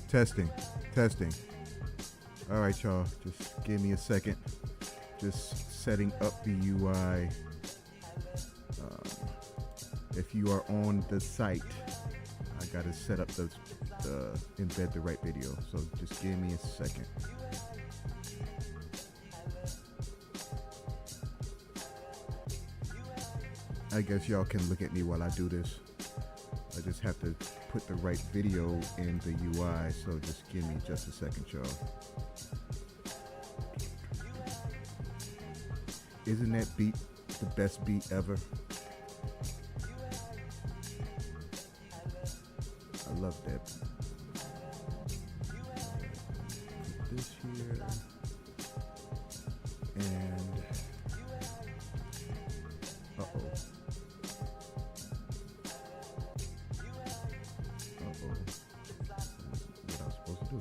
Testing. All right, y'all. Just give me a second. Just setting up the UI. If you are on the site, I gotta set up the embed the right video. So just give me a second. I guess y'all can look at me while I do this. I just have to put the right video in the UI, so just give me just a second, y'all. Isn't that beat the best beat ever? I love that. Put this here. And uh-oh. What I was supposed to do.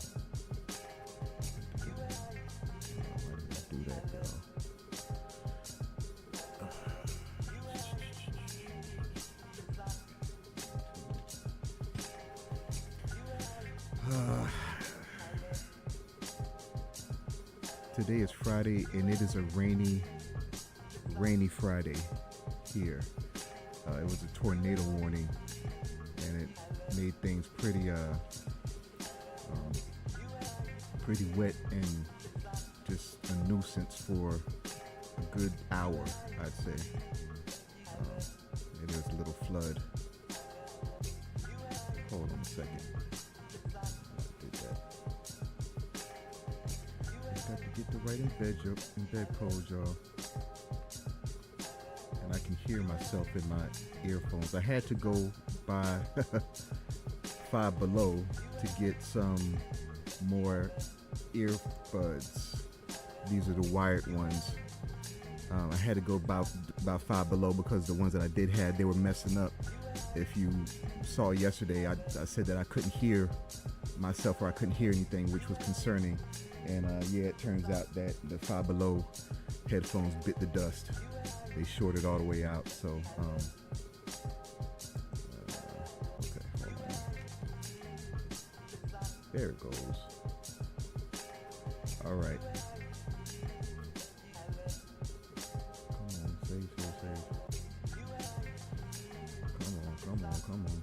Why did I do that, y'all? Today is Friday, and it is a rainy Friday here. It was a tornado warning, and it made things pretty wet and just a nuisance for a good hour, I'd say. Maybe there's a little flood. Hold on a second. Got to get the right embed code, y'all. And I can hear myself in my earphones. I had to go buy Five Below to get some more earbuds. These are the wired ones. I had to go buy Five Below because the ones that I did have, they were messing up. If you saw yesterday, I said that I couldn't hear myself, or I couldn't hear anything, which was concerning. And yeah, it turns out that the Five Below headphones bit the dust. They shorted all the way out. So, okay, hold on. There it goes. All right. Come on, save. Come on.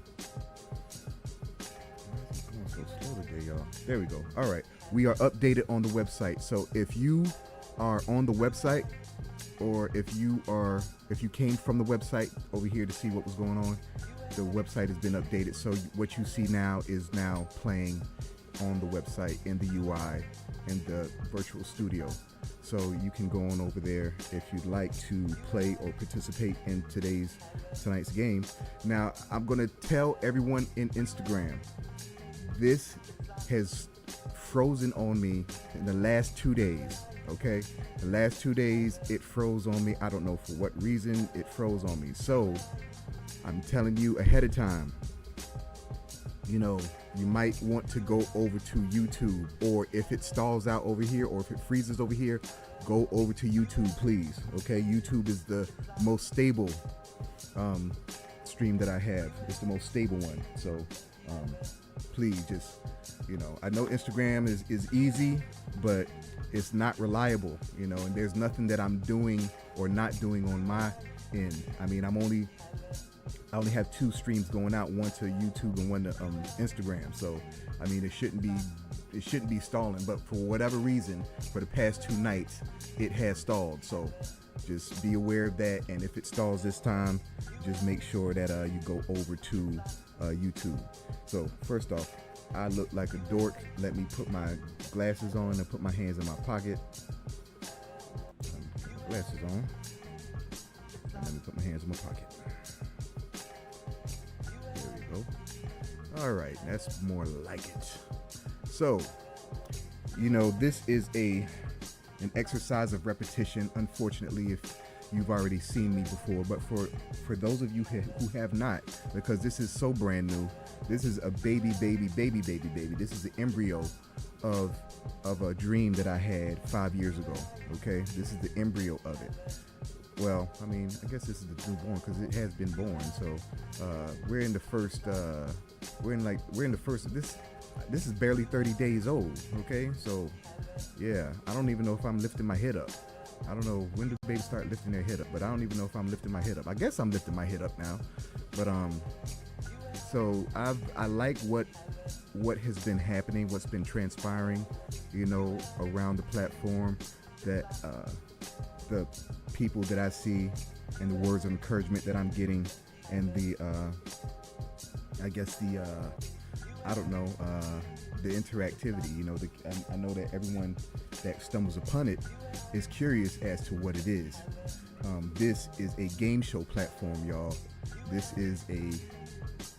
Why is it going so slow today, y'all? There we go. All right. We are updated on the website. So if you are on the website, or if you came from the website over here to see what was going on, the website has been updated. So what you see now is now playing on the website in the UI in the virtual studio. So you can go on over there if you'd like to play or participate in tonight's game. Now, I'm going to tell everyone in Instagram, this has frozen on me in the last 2 days. Okay, the last 2 days it froze on me. I don't know for what reason it froze on me. So I'm telling you ahead of time, you know, you might want to go over to YouTube, or if it stalls out over here, or if it freezes over here, go over to YouTube, please. Okay, YouTube is the most stable stream that I have. It's the most stable one. So please just, you know, I know Instagram is easy, but it's not reliable, you know, and there's nothing that I'm doing or not doing on my end. I mean, I only have 2 streams going out, one to YouTube and one to Instagram. So, I mean, it shouldn't be stalling, but for whatever reason, for the past 2 nights, it has stalled. So just be aware of that. And if it stalls this time, just make sure that you go over to YouTube. So first off, I look like a dork. Let me put my glasses on and put my hands in my pocket. Put my glasses on. And let me put my hands in my pocket. There we go. All right, that's more like it. So, you know, this is an exercise of repetition. Unfortunately, if you've already seen me before, but for those of you who have not, because this is so brand new, this is a baby. This is the embryo of a dream that I had 5 years ago. Okay, this is the embryo of it. well, I mean, I guess this is the newborn because it has been born. So we're in the first. We're in the first. This is barely 30 days old. Okay, so yeah, I don't even know if I'm lifting my head up. I don't know when do babies start lifting their head up, but I don't even know if I'm lifting my head up. I guess I'm lifting my head up now, but so I like what has been happening, what's been transpiring, around the platform, that the people that I see and the words of encouragement that I'm getting, and the the interactivity. I know that everyone that stumbles upon it is curious as to what it is. This is a game show platform, y'all. This is a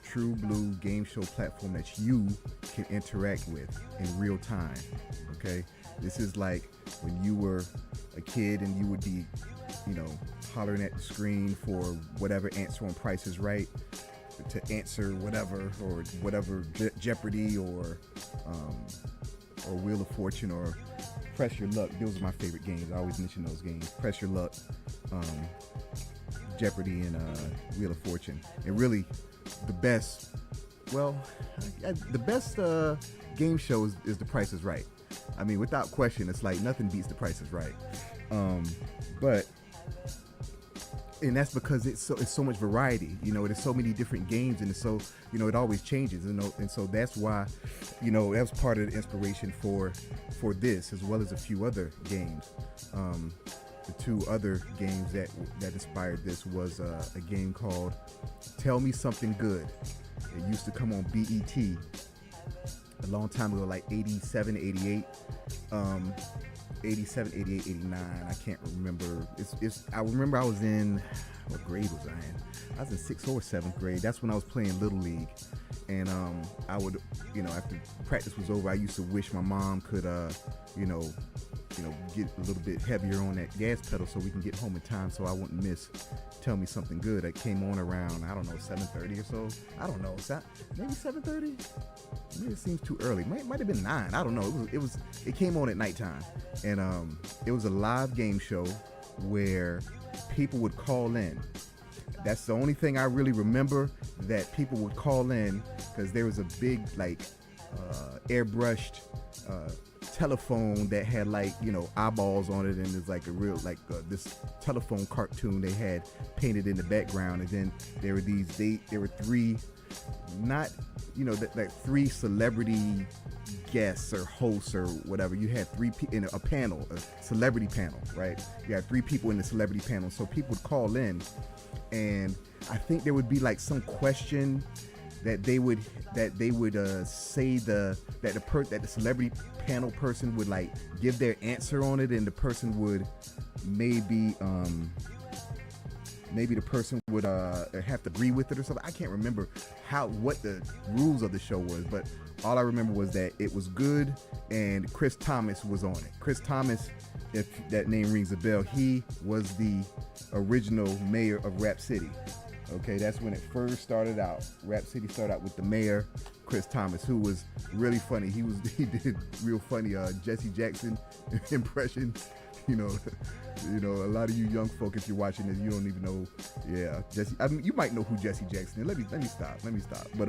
true blue game show platform that you can interact with in real time. Okay, this is like when you were a kid and you would be, hollering at the screen for whatever answer on Price is Right, to answer whatever Jeopardy or Wheel of Fortune or Press Your Luck. Those are my favorite games. I always mention those games. Press Your Luck, Jeopardy, and Wheel of Fortune. And really, the best game show is The Price is Right. I mean, without question, it's like nothing beats The Price is Right. And that's because it's so much variety. There's so many different games, and it's so it always changes. And so that's why that was part of the inspiration for this, as well as a few other games. The two other games that inspired this was a game called Tell Me Something Good. It used to come on BET a long time ago, like 87, 88. 87, 88, 89. I can't remember. I remember I was in, what grade was I in? I was in 6th or 7th grade. That's when I was playing Little League. And I would, after practice was over, I used to wish my mom could, get a little bit heavier on that gas pedal so we can get home in time, so I wouldn't miss Tell Me Something Good. That came on around, 7:30 or so. I don't know. Maybe 7:30? Maybe it seems too early. Might have been 9. I don't know. It came on at nighttime, and it was a live game show where people would call in. That's the only thing I really remember, that people would call in, because there was a big airbrushed telephone that had eyeballs on it, and it's like a real this telephone cartoon they had painted in the background. And then there were three, not three celebrity guests or hosts or whatever. You had three in a panel, a celebrity panel, right? You had 3 people in the celebrity panel, so people would call in, and I think there would be some question that they would say that the celebrity panel person would give their answer on it, and the person would maybe the person would have to agree with it or something. I can't remember what the rules of the show was, but all I remember was that it was good, and Chris Thomas was on it. Chris Thomas, if that name rings a bell, he was the original mayor of Rap City. Okay, that's when it first started out. Rap City started out with the mayor, Chris Thomas, who was really funny. He did real funny Jesse Jackson impressions. A lot of you young folk, if you're watching this, you don't even know. Yeah, Jesse. I mean, you might know who Jesse Jackson is. Let me stop. But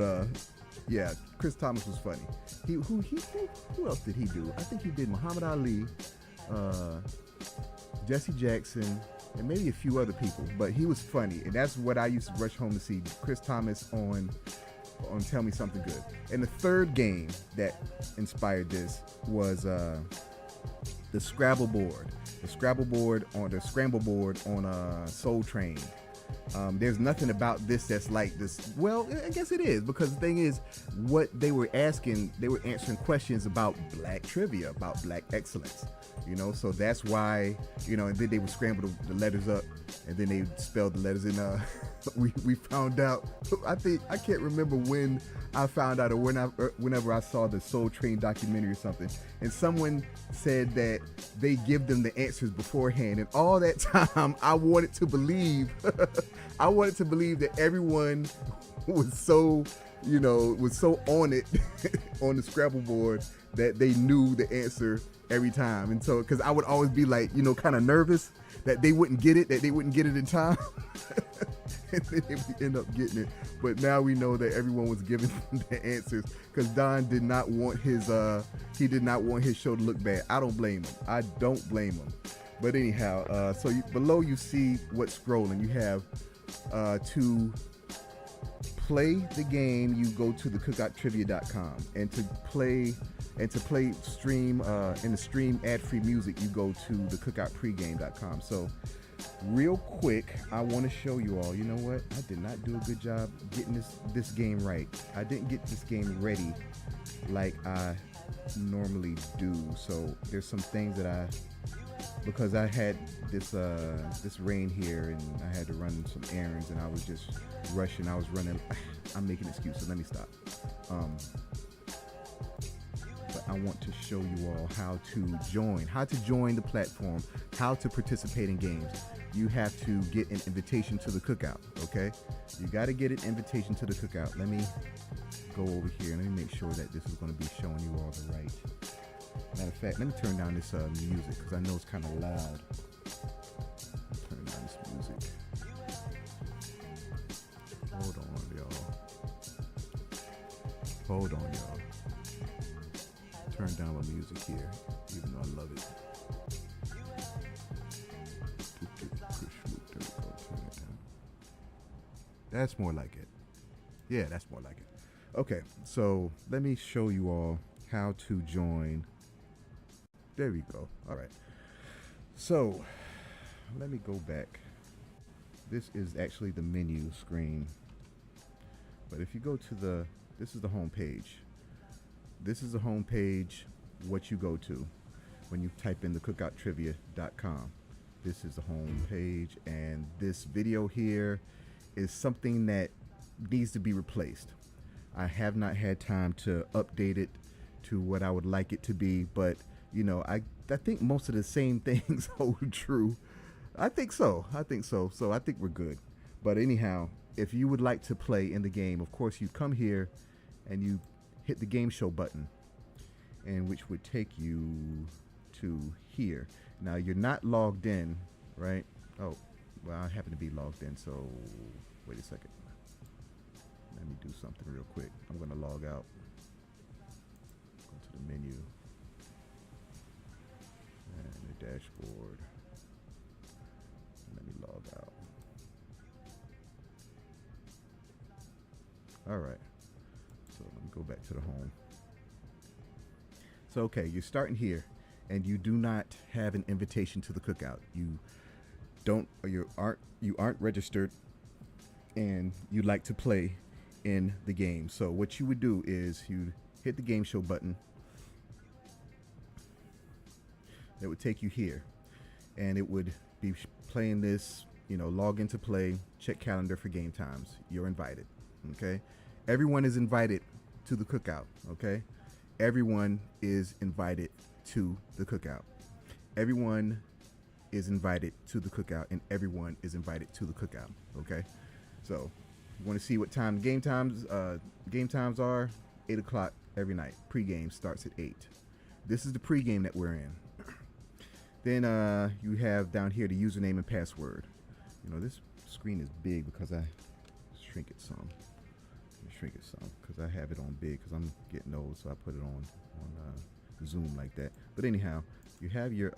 yeah, Chris Thomas was funny. Who else did he do? I think he did Muhammad Ali, Jesse Jackson, and maybe a few other people, but he was funny, and that's what I used to rush home to see. Chris Thomas on Tell Me Something Good. And the third game that inspired this was the Scrabble board. The Scrabble board on Soul Train. There's nothing about this that's like this. Well, I guess it is, because the thing is, what they were answering questions about black trivia, about black excellence. So that's why, and then they would scramble the letters up, and then they would spell the letters in. We found out, I can't remember when I found out, or whenever I saw the Soul Train documentary or something, and someone said that they give them the answers beforehand, and all that time I wanted to believe that everyone was so was so on it on the Scrabble board that they knew the answer every time. And so, because I would always be like, kind of nervous that they wouldn't get it, in time. And then they would end up getting it. But now we know that everyone was giving the answers because Don did not want his show to look bad. I don't blame him. But anyhow, so below you see what's scrolling. You have to play the game, you go to the cookouttrivia.com, and to play stream in the stream ad-free music, you go to the cookoutpregame.com. So real quick, I want to show you all. You know what? I did not do a good job getting this game right. I didn't get this game ready like I normally do. So there's some things that because I had this rain here and I had to run some errands and I was just rushing. I was running. I'm making excuses. Let me stop. But I want to show you all how to join the platform, how to participate in games. You have to get an invitation to the cookout. Okay, you got to get an invitation to the cookout. Let me go over here and let me make sure that this is going to be showing you all the right. Matter of fact, let me turn down this music because I know it's kind of loud. Turn down this music. Hold on, y'all. Turn down my music here, even though I love it. That's more like it. Yeah, that's more like it. Okay, so let me show you all how to join. There we go. All right. So let me go back. This is actually the menu screen. But if you go to this is the home page. This is the home page, what you go to when you type in the cookouttrivia.com. This is the home page, and this video here is something that needs to be replaced. I have not had time to update it to what I would like it to be, but I think most of the same things hold true. I think so. So I think we're good. But anyhow, if you would like to play in the game, of course, you come here and you hit the game show button, and which would take you to here. Now you're not logged in, right? Oh, well, I happen to be logged in, so wait a second. Let me do something real quick. I'm going to log out. Go to the menu and the dashboard. Let me log out. All right. So let me go back to the home. So okay, you're starting here, and you do not have an invitation to the cookout. You aren't registered, and you'd like to play in the game. So what you would do is you hit the game show button. It would take you here, and it would be playing this. Log into play, check calendar for game times. You're invited. Okay, everyone is invited to the cookout. Okay, everyone is invited to the cookout. Everyone is invited to the cookout, and everyone is invited to the cookout. Okay, so you want to see what time game times are? 8 o'clock every night. Pre-game starts at 8. This is the pre-game that we're in. Then you have down here the username and password. This screen is big because I shrink it some. Because I have it on big because I'm getting old, so I put it on Zoom like that. But anyhow, you have your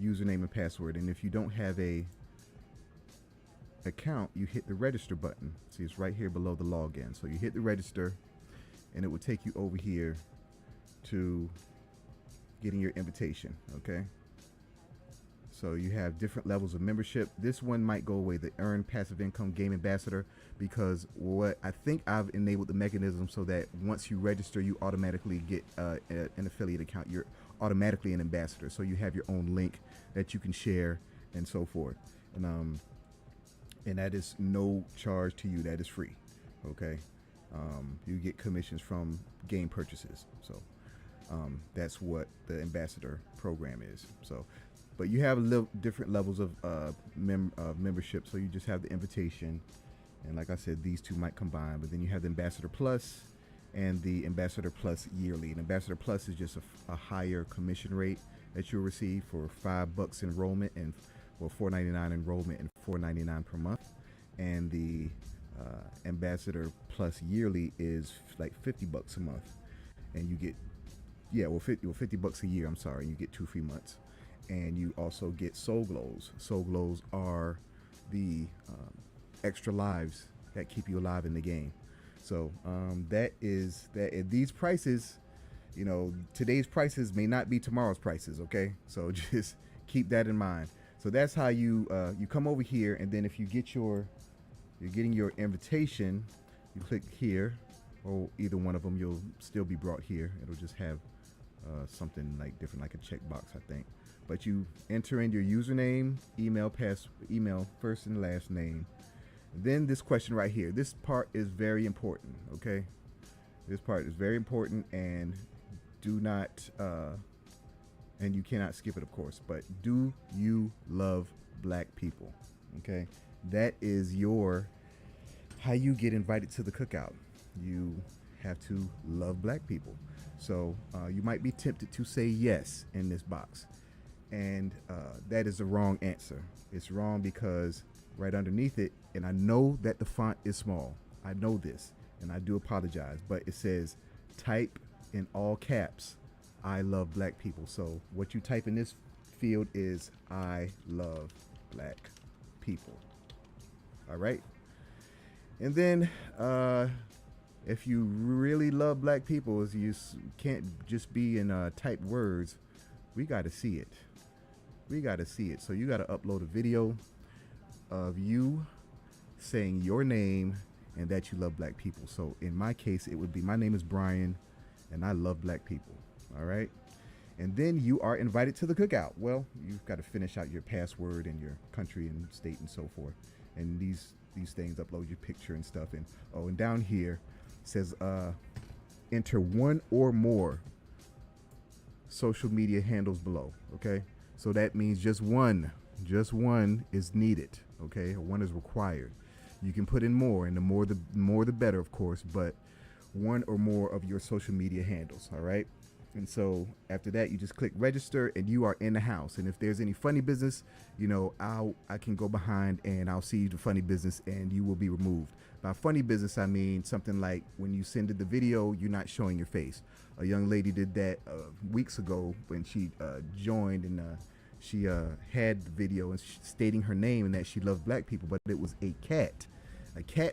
username and password, and if you don't have a account, you hit the register button. See, it's right here below the login. So you hit the register, and it will take you over here to getting your invitation. Okay, so you have different levels of membership. This one might go away, the earn passive income game ambassador, because what I think I've enabled the mechanism so that once you register, you automatically get an affiliate account. You're automatically an ambassador, so you have your own link that you can share and so forth, and that is no charge to you. That is free. Okay, you get commissions from game purchases. So that's what the ambassador program is. So, but you have different levels of membership. So you just have the invitation, And like I said, these two might combine. But then you have the Ambassador Plus and the Ambassador Plus Yearly. And Ambassador Plus is just a higher commission rate that you'll receive for $5 enrollment and $4.99 enrollment and $4.99 per month. And the Ambassador Plus Yearly is like $50 a month, and you get $50 a year. I'm sorry, you get 2 free months, and you also get Soul Glows. Soul Glows are the extra lives that keep you alive in the game. So that is that. At these prices, today's prices may not be tomorrow's prices. Okay, so just keep that in mind. So that's how you come over here, and then if you're getting your invitation, you click here, or either one of them, you'll still be brought here. It'll just have something like different, like a checkbox, I think. But you enter in your username, email, first and last name. Then this question right here. This part is very important. Okay, this part is very important, and do not and you cannot skip it, of course. But do you love black people? Okay, that is how you get invited to the cookout. You have to love black people. So you might be tempted to say yes in this box, and that is the wrong answer. It's wrong because right underneath it, and I know that the font is small, I know this, and I do apologize, but it says type in all caps, I love black people. So what you type in this field is I love black people. All right. And then if you really love black people, you can't just be in typed words. We got to see it. We got to see it. So you got to upload a video of you saying your name and that you love black people. So in my case, it would be, my name is Brian and I love black people. All right. And then you are invited to the cookout. Well, you've got to finish out your password and your country and state and so forth. And these things upload your picture and stuff. And and down here says enter one or more social media handles below. Okay. So that means just one is needed. Okay. One is required. You can put in more, and the more the better, of course, but one or more of your social media handles. All right. And so after that, you just click register and you are in the house. And if there's any funny business, I can go behind and I'll see the funny business and you will be removed. By funny business, I mean something like when you send it the video, you're not showing your face. A young lady did that weeks ago when she joined, and she had the video and stating her name and that she loved black people, but it was a cat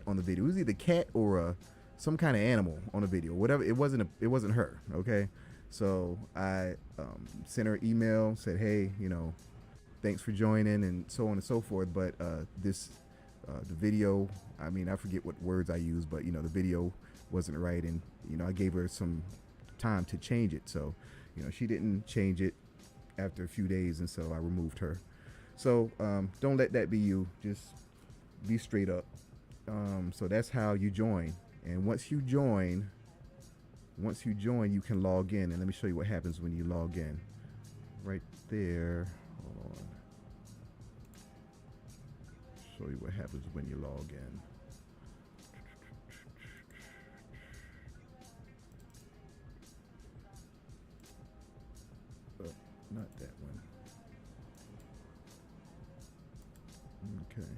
on the video. It was either cat or some kind of animal on the video, whatever. It wasn't her. Okay. So I sent her email, said, hey, thanks for joining and so on and so forth. But the video, I mean, I forget what words I used, but, the video wasn't right. And, I gave her some time to change it. So, she didn't change it after a few days. And so I removed her. So don't let that be you. Just be straight up. So that's how you join. And once you join, you can log in, and let me show you what happens when you log in. Right there. Hold on. Show you what happens when you log in. Not that one. Okay.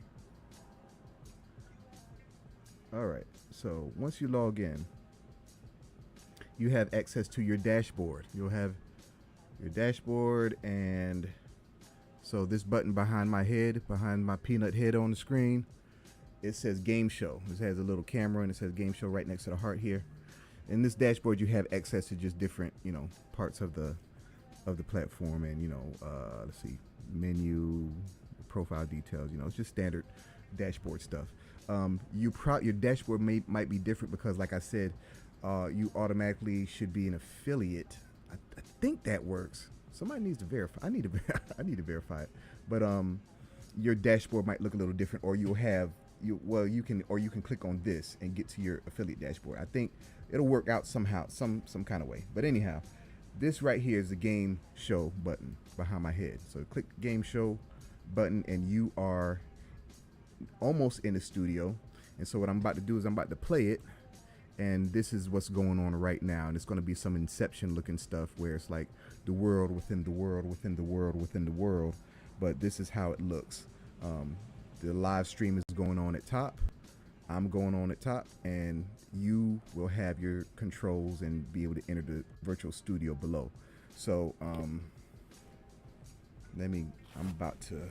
All right. So once you log in, you have access to your dashboard. You'll have your dashboard, and so this button behind my peanut head on the screen, it says game show. This has a little camera and it says game show right next to the heart here. In this dashboard, you have access to just different, parts of the platform, and let's see, menu, profile details. It's just standard dashboard stuff. Your dashboard might be different because, like I said, you automatically should be an affiliate. I think that works. Somebody needs to verify. I need to verify it. But your dashboard might look a little different, or you can click on this and get to your affiliate dashboard. I think it'll work out somehow, some kind of way. But anyhow, this right here is the game show button behind my head. So click game show button, and you are almost in the studio. And so what I'm about to do is I'm about to play it, and this is what's going on right now. And it's going to be some Inception looking stuff where it's like the world within the world within the world within the world. But this is how it looks. The live stream is going on at top. I'm going on at top, and you will have your controls and be able to enter the virtual studio below. So I'm about to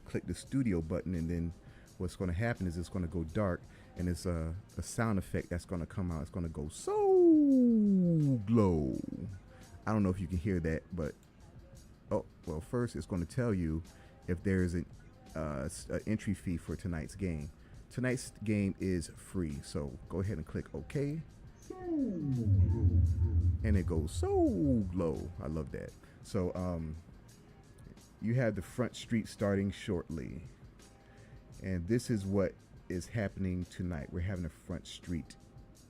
click the studio button, and then what's going to happen is it's going to go dark, and it's a sound effect that's going to come out. It's going to go so glow. I don't know if you can hear that, but first it's going to tell you if there's an entry fee for tonight's game. Tonight's game is free, so go ahead and click OK, and it goes so glow. I love that. So you have the front street starting shortly, and this is what is happening tonight. We're having a front street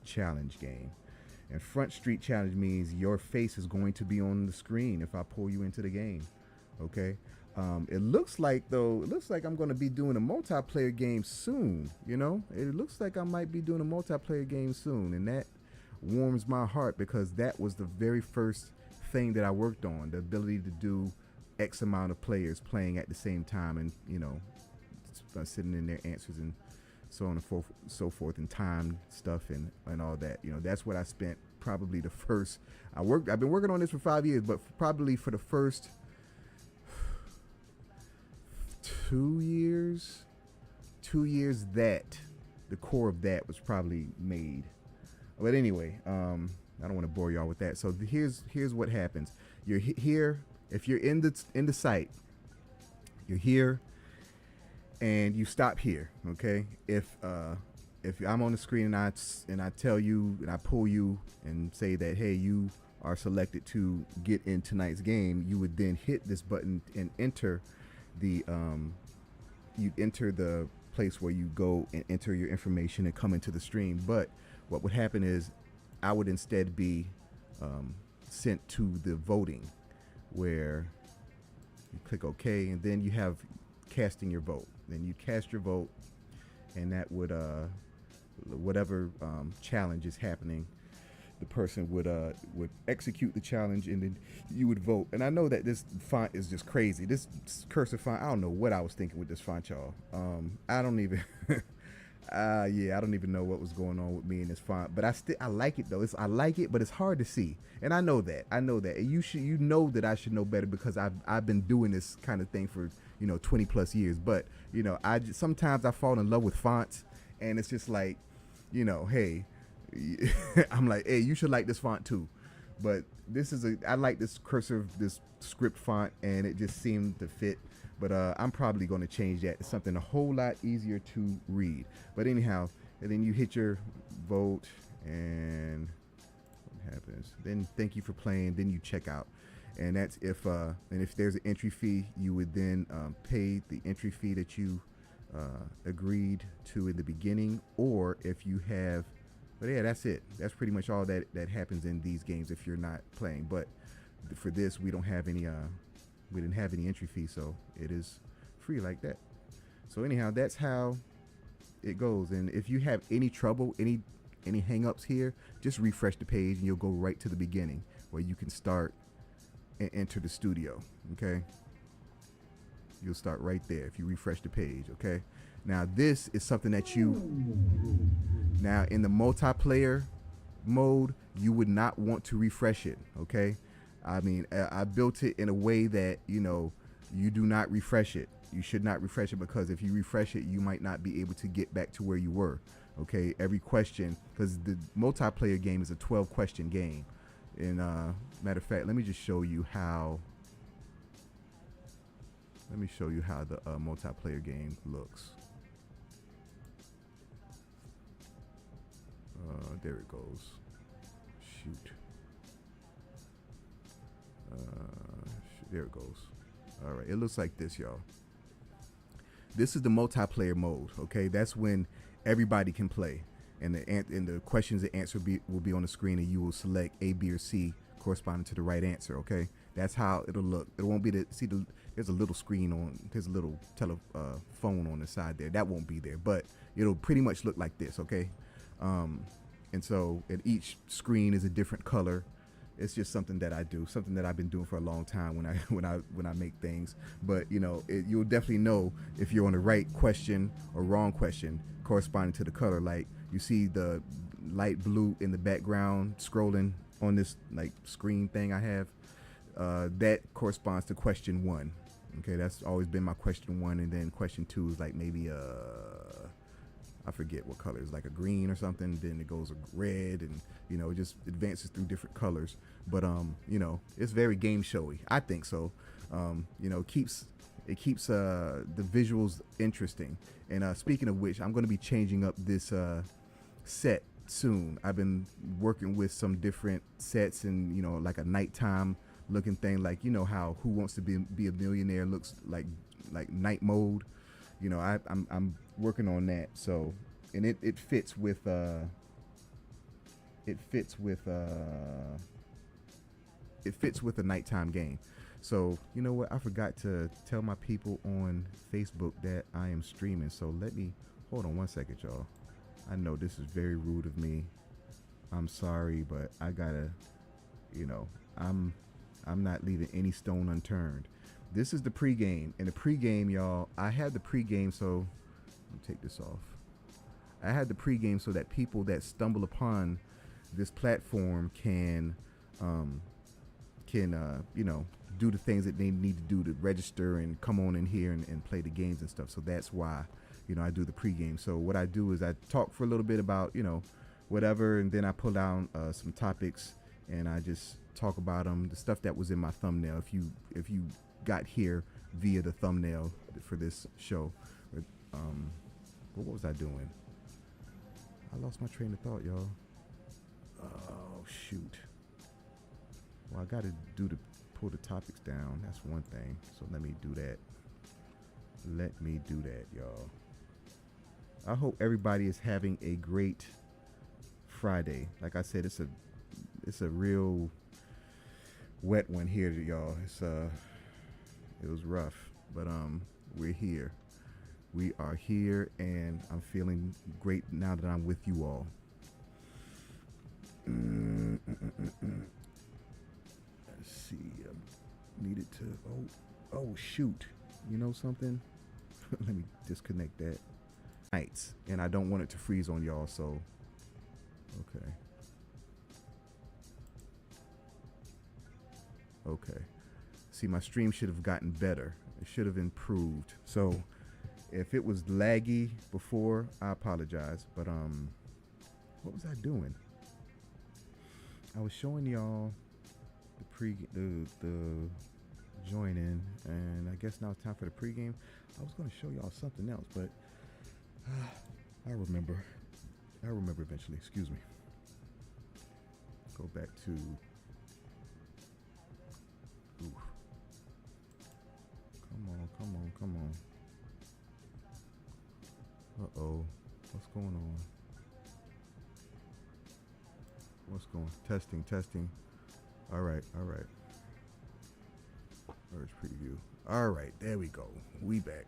challenge game, and front street challenge means your face is going to be on the screen if I pull you into the game. Okay. It looks like I'm going to be doing a multiplayer game soon. You know, it looks like I might be doing a multiplayer game soon, and that warms my heart because that was the very first thing that I worked on, the ability to do X amount of players playing at the same time, and you know, sitting in their answers and so on and so forth, and time stuff and all that. You know, that's what I spent probably the first. I've been working on this for 5 years, but probably for the first 2 years, that the core of that was probably made. But anyway, I don't want to bore y'all with that. So here's what happens. You're here. If you're in the site, you're here, and you stop here. Okay. If I'm on the screen and I tell you and I pull you and say that, hey, you are selected to get in tonight's game, you would then hit this button and enter the place where you go and enter your information and come into the stream. But what would happen is I would instead be sent to the voting, where you click OK, and then you have casting your vote. Then you cast your vote, and that would whatever challenge is happening, the person would execute the challenge, and then you would vote. And I know that this font is just crazy. This cursive font, I don't know what I was thinking with this font, y'all. I don't even I don't even know what was going on with me in this font, but I like it though. I like it, but it's hard to see. And I know that. And you know that I should know better because I've been doing this kind of thing for 20 plus years. But sometimes I fall in love with fonts, and it's just like, hey, I'm like, hey, you should like this font too. But I like this this script font, and it just seemed to fit. But I'm probably going to change that to something a whole lot easier to read. But anyhow, and then you hit your vote, and what happens? Then thank you for playing. Then you check out, and that's if there's an entry fee, you would then pay the entry fee that you agreed to in the beginning, or if you have. But yeah, that's it. That's pretty much all that happens in these games if you're not playing. But for this, we don't have any. We didn't have any entry fee, so it is free like that. So anyhow, that's how it goes. And if you have any trouble, any hang-ups here, just refresh the page and you'll go right to the beginning where you can start and enter the studio. Okay, you'll start right there if you refresh the page. Okay, now this is something that now in the multiplayer mode, you would not want to refresh it. Okay, I mean, I built it in a way that, you do not refresh it. You should not refresh it, because if you refresh it, you might not be able to get back to where you were. Okay, every question, because the multiplayer game is a 12-question game. And matter of fact, let me show you how the multiplayer game looks. There it goes. Shoot. There it goes. All right, it looks like this, y'all. This is the multiplayer mode. Okay, that's when everybody can play, and the questions and answer will be on the screen, and you will select A, B, or C corresponding to the right answer. Okay, that's how it'll look. It won't be there's a little screen on. There's a little telephone on the side there. That won't be there, but it'll pretty much look like this, okay? And so at each screen is a different color. It's just something that I do, something that I've been doing for a long time when I make things. But you'll definitely know if you're on the right question or wrong question corresponding to the color. Like you see the light blue in the background scrolling on this like screen thing I have. That corresponds to question 1. Okay, that's always been my question 1, and then question 2 is like maybe I forget what color, it's like a green or something, then it goes a red, and it just advances through different colors. But it's very game showy, I think so. It keeps the visuals interesting. And speaking of which, I'm going to be changing up this set soon. I've been working with some different sets, and like a nighttime looking thing, like how Who Wants to Be a Millionaire looks like night mode. I'm working on that. So, and it fits with a nighttime game. So you know what? I forgot to tell my people on Facebook that I am streaming. So let me hold on one second, y'all. I know this is very rude of me. I'm sorry, but I gotta, I'm not leaving any stone unturned. This is the pregame, and the pregame, y'all, I had the pregame, so let me take this off. I had the pregame so that people that stumble upon this platform can do the things that they need to do to register and come on in here and play the games and stuff. So that's why, I do the pregame. So what I do is I talk for a little bit about, whatever, and then I pull down some topics and I just talk about them, the stuff that was in my thumbnail. If you got here via the thumbnail for this show. What was I doing? I lost my train of thought, y'all. Oh shoot. Well, I gotta pull the topics down. That's one thing. So let me do that. Y'all. I hope everybody is having a great Friday. Like I said, it's a real wet one here, y'all. It was rough, but we're here. We are here, and I'm feeling great now that I'm with you all. Let's see. Needed to. Oh shoot. You know something? Let me disconnect that. Nights, and I don't want it to freeze on y'all. So, okay. See, my stream should have gotten better. It should have improved. So if it was laggy before, I apologize. But what was I doing? I was showing y'all the join in, and I guess now it's time for the pregame. I was going to show y'all something else, but I remember eventually. Excuse me. Go back to. Ooh. Come on. Uh-oh. What's going on? Testing. All right. Merge preview. All right, there we go. We back.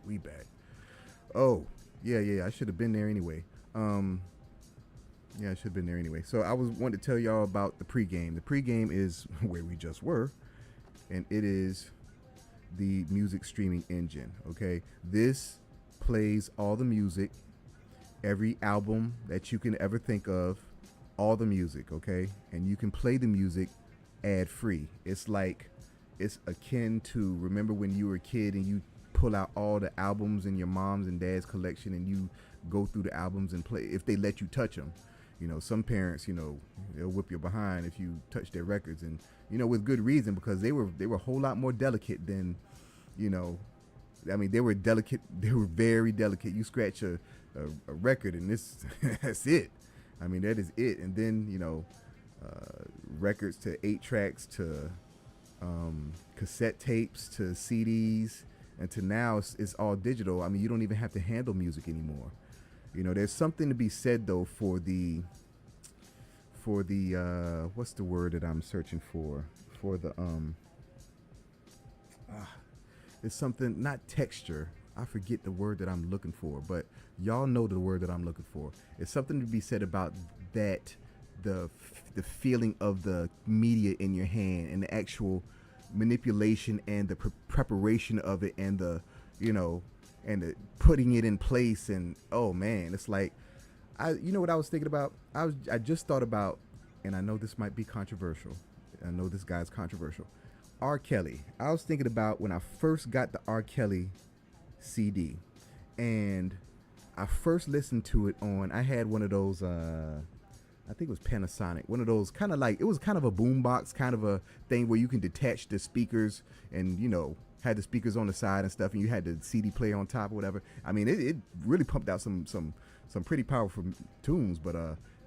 Oh, yeah. I should have been there anyway. I should have been there anyway. So I wanted to tell y'all about the pregame. The pregame is where we just were, and it is the music streaming engine. Okay, this plays all the music, every album that you can ever think of, all the music. Okay, and you can play the music ad free. It's akin to, remember when you were a kid and you pull out all the albums in your mom's and dad's collection and you go through the albums and play, if they let you touch them. Some parents, they'll whip your behind if you touch their records, and with good reason, because they were a whole lot more delicate than, they were delicate. They were very delicate. You scratch a record and this that's it. That is it. And then records to 8 tracks to cassette tapes to CDs, and to now it's all digital. You don't even have to handle music anymore. There's something to be said though for the what's the word that I'm searching for the it's something, not texture. I forget the word that I'm looking for, but y'all know the word that I'm looking for. It's something to be said about that, the feeling of the media in your hand and the actual manipulation and the preparation of it, and the, you know, and the putting it in place. And oh man, it's like, you know what I was thinking about? I just thought about, and I know this might be controversial. I know this guy's controversial. R. Kelly. I was thinking about when I first got the R. Kelly CD, and I first listened to it on, I had one of those, I think it was Panasonic, one of those kind of like, it was kind of a boombox kind of a thing where you can detach the speakers and, you know, had the speakers on the side and stuff, and you had the CD player on top or whatever. I mean, it really pumped out some pretty powerful tunes, but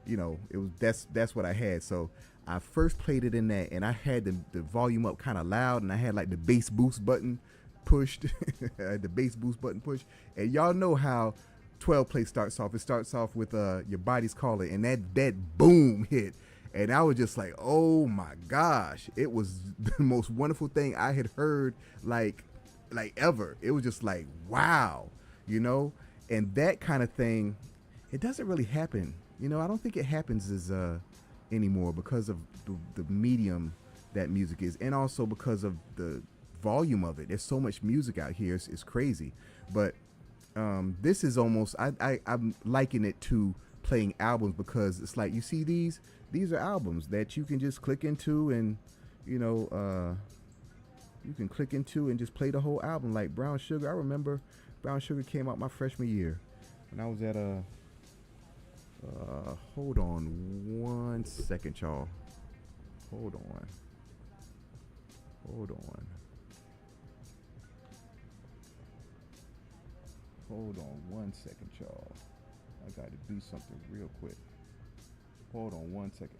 you know, it was, that's what I had. So I first played it in that, and I had the volume up kind of loud, and I had like the bass boost button pushed. I had the bass boost button pushed, and y'all know how 12 play starts off. It starts off with Your Body's Calling, and that boom hit, and I was just like, oh my gosh, it was the most wonderful thing I had heard like ever. It was just like, wow, you know. And that kind of thing, it doesn't really happen, you know. I don't think it happens as anymore, because of the medium that music is, and also because of the volume of it. There's so much music out here, it's crazy. But this is almost, I'm liking it to playing albums, because it's like, you see, these are albums that you can just click into, and you know, you can click into and just play the whole album. Like Brown Sugar, I remember Brown Sugar came out my freshman year when I was at hold on one second, y'all. Hold on one second, y'all. I got to do something real quick. Hold on one second.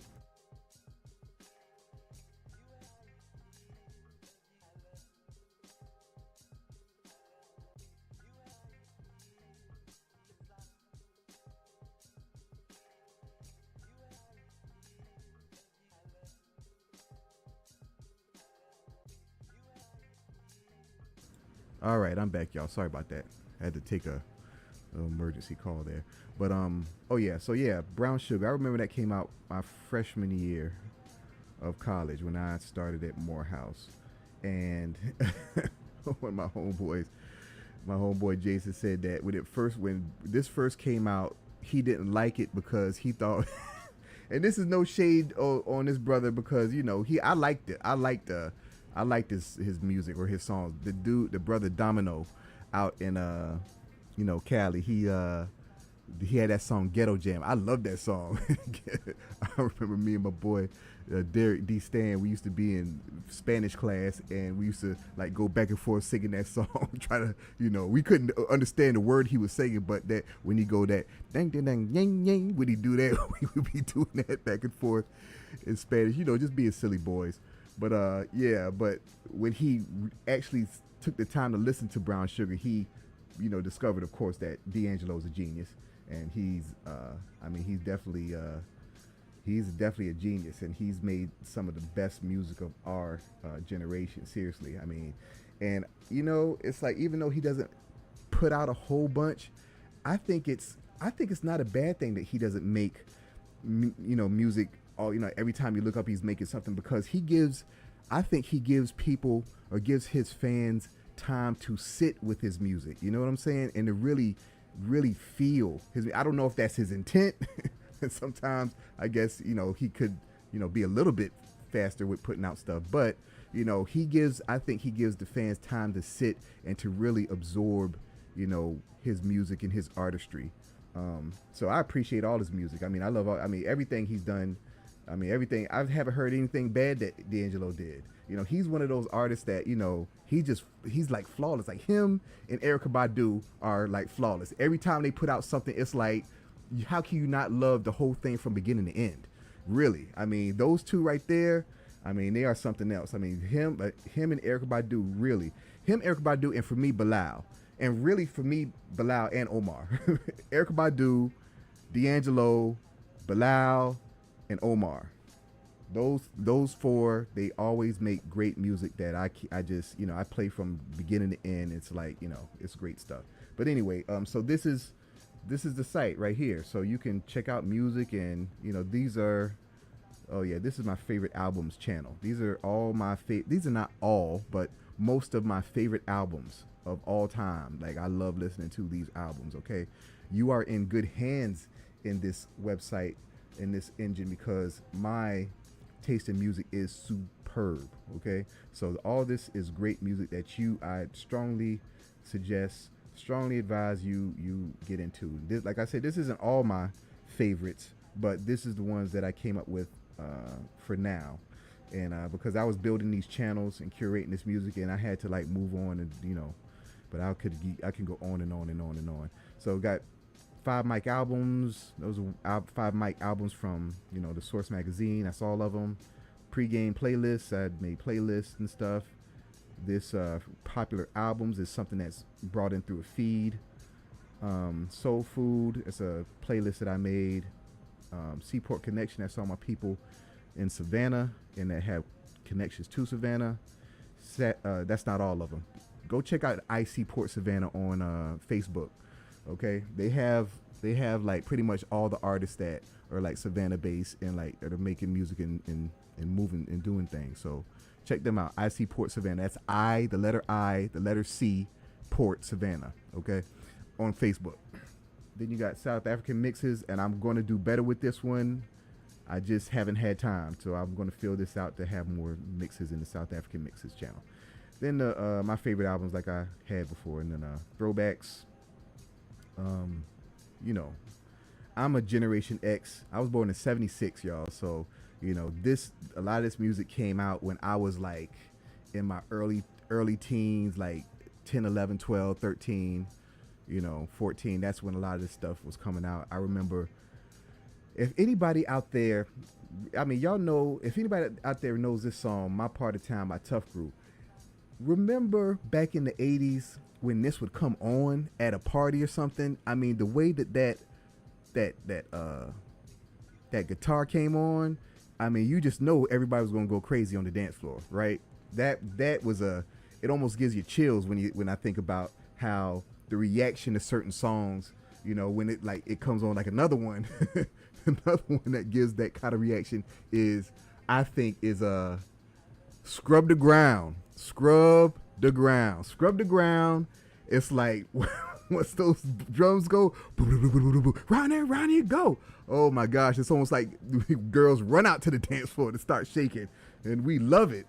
All right, I'm back, y'all. Sorry about that. I had to take a emergency call there. But oh yeah, so yeah, Brown Sugar. I remember that came out my freshman year of college when I started at Morehouse, and one of my homeboy Jason said that when this first came out, he didn't like it because he thought, and this is no shade on this brother, because you know, I liked it. I liked his music or his songs. The brother Domino out in you know, Cali, he had that song Ghetto Jam. I love that song. I remember me and my boy Derek D. Stan, we used to be in Spanish class, and we used to like go back and forth singing that song, try to, you know, we couldn't understand the word he was saying, but that when he go that dang dang dang yang yang, when he do that, we would be doing that back and forth in Spanish, you know, just being silly boys. But yeah, but when he actually took the time to listen to Brown Sugar, he, you know, discovered, of course, that D'Angelo's a genius, and he's I mean, he's definitely a genius, and he's made some of the best music of our generation. Seriously, I mean, and you know, it's like, even though he doesn't put out a whole bunch, I think it's not a bad thing that he doesn't make, you know, music. All, you know, every time you look up, he's making something, because I think he gives people, or gives his fans, time to sit with his music. You know what I'm saying? And to really, really feel his. I don't know if that's his intent. And sometimes I guess, you know, he could, you know, be a little bit faster with putting out stuff, but you know, I think he gives the fans time to sit and to really absorb, you know, his music and his artistry. So I appreciate all his music. I mean, everything he's done. I mean, everything. I haven't heard anything bad that D'Angelo did. You know, he's one of those artists that, you know, he's like flawless. Like him and Erykah Badu are like flawless. Every time they put out something, it's like, how can you not love the whole thing from beginning to end? Really. I mean, those two right there, I mean, they are something else. I mean, him and Erykah Badu, really. Him, Erykah Badu, and for me, Bilal. And really, for me, Bilal and Omar. Erykah Badu, D'Angelo, Bilal, and Omar. those four, they always make great music that I just, I play from beginning to end. It's like, it's great stuff. But anyway, so this is the site right here, so you can check out music, and these are, oh yeah, this is my favorite albums channel. These are all my these are not all, but most of my favorite albums of all time. Like, I love listening to these albums. Okay, you are in good hands in this website, in this engine, because my taste in music is superb. Okay, so all this is great music that I strongly suggest, strongly advise you get into. This, like I said, this isn't all my favorites, but this is the ones that I came up with for now. And because I was building these channels and curating this music, and I had to like move on, and but I can go on and on and on and on. So got 5 mic albums. Those are 5 mic albums from the Source magazine. That's all of them. Pregame playlists. I made playlists and stuff. This popular albums is something that's brought in through a feed. Soul Food. It's a playlist that I made. Seaport Connection. That's all my people in Savannah and that have connections to Savannah. That's not all of them. Go check out IC Port Savannah on Facebook. Okay, they have like pretty much all the artists that are like Savannah based and like that are making music and moving and doing things. So check them out. IC Port Savannah. That's the letter C, Port Savannah. Okay, on Facebook. Then you got South African mixes, and I'm going to do better with this one. I just haven't had time, so I'm going to fill this out to have more mixes in the South African mixes channel. Then my favorite albums, like I had before, and then throwbacks. I'm a Generation X. I was born in '76, y'all. So a lot of this music came out when I was like in my early teens, like 10, 11, 12, 13, 14. That's when a lot of this stuff was coming out. I remember, if anybody out there, y'all know, if anybody out there knows this song, My Part of Town by Tough Group. Remember back in the 80s when this would come on at a party or something? I mean, the way that guitar came on, I mean, you just know everybody was going to go crazy on the dance floor, right? That was it almost gives you chills when I think about how the reaction to certain songs, when it comes on like another one, another one that gives that kind of reaction is Scrub the Ground. Scrub the Ground. Scrub the Ground. It's like once those drums go, round there, go. Oh my gosh, it's almost like girls run out to the dance floor to start shaking, and we love it.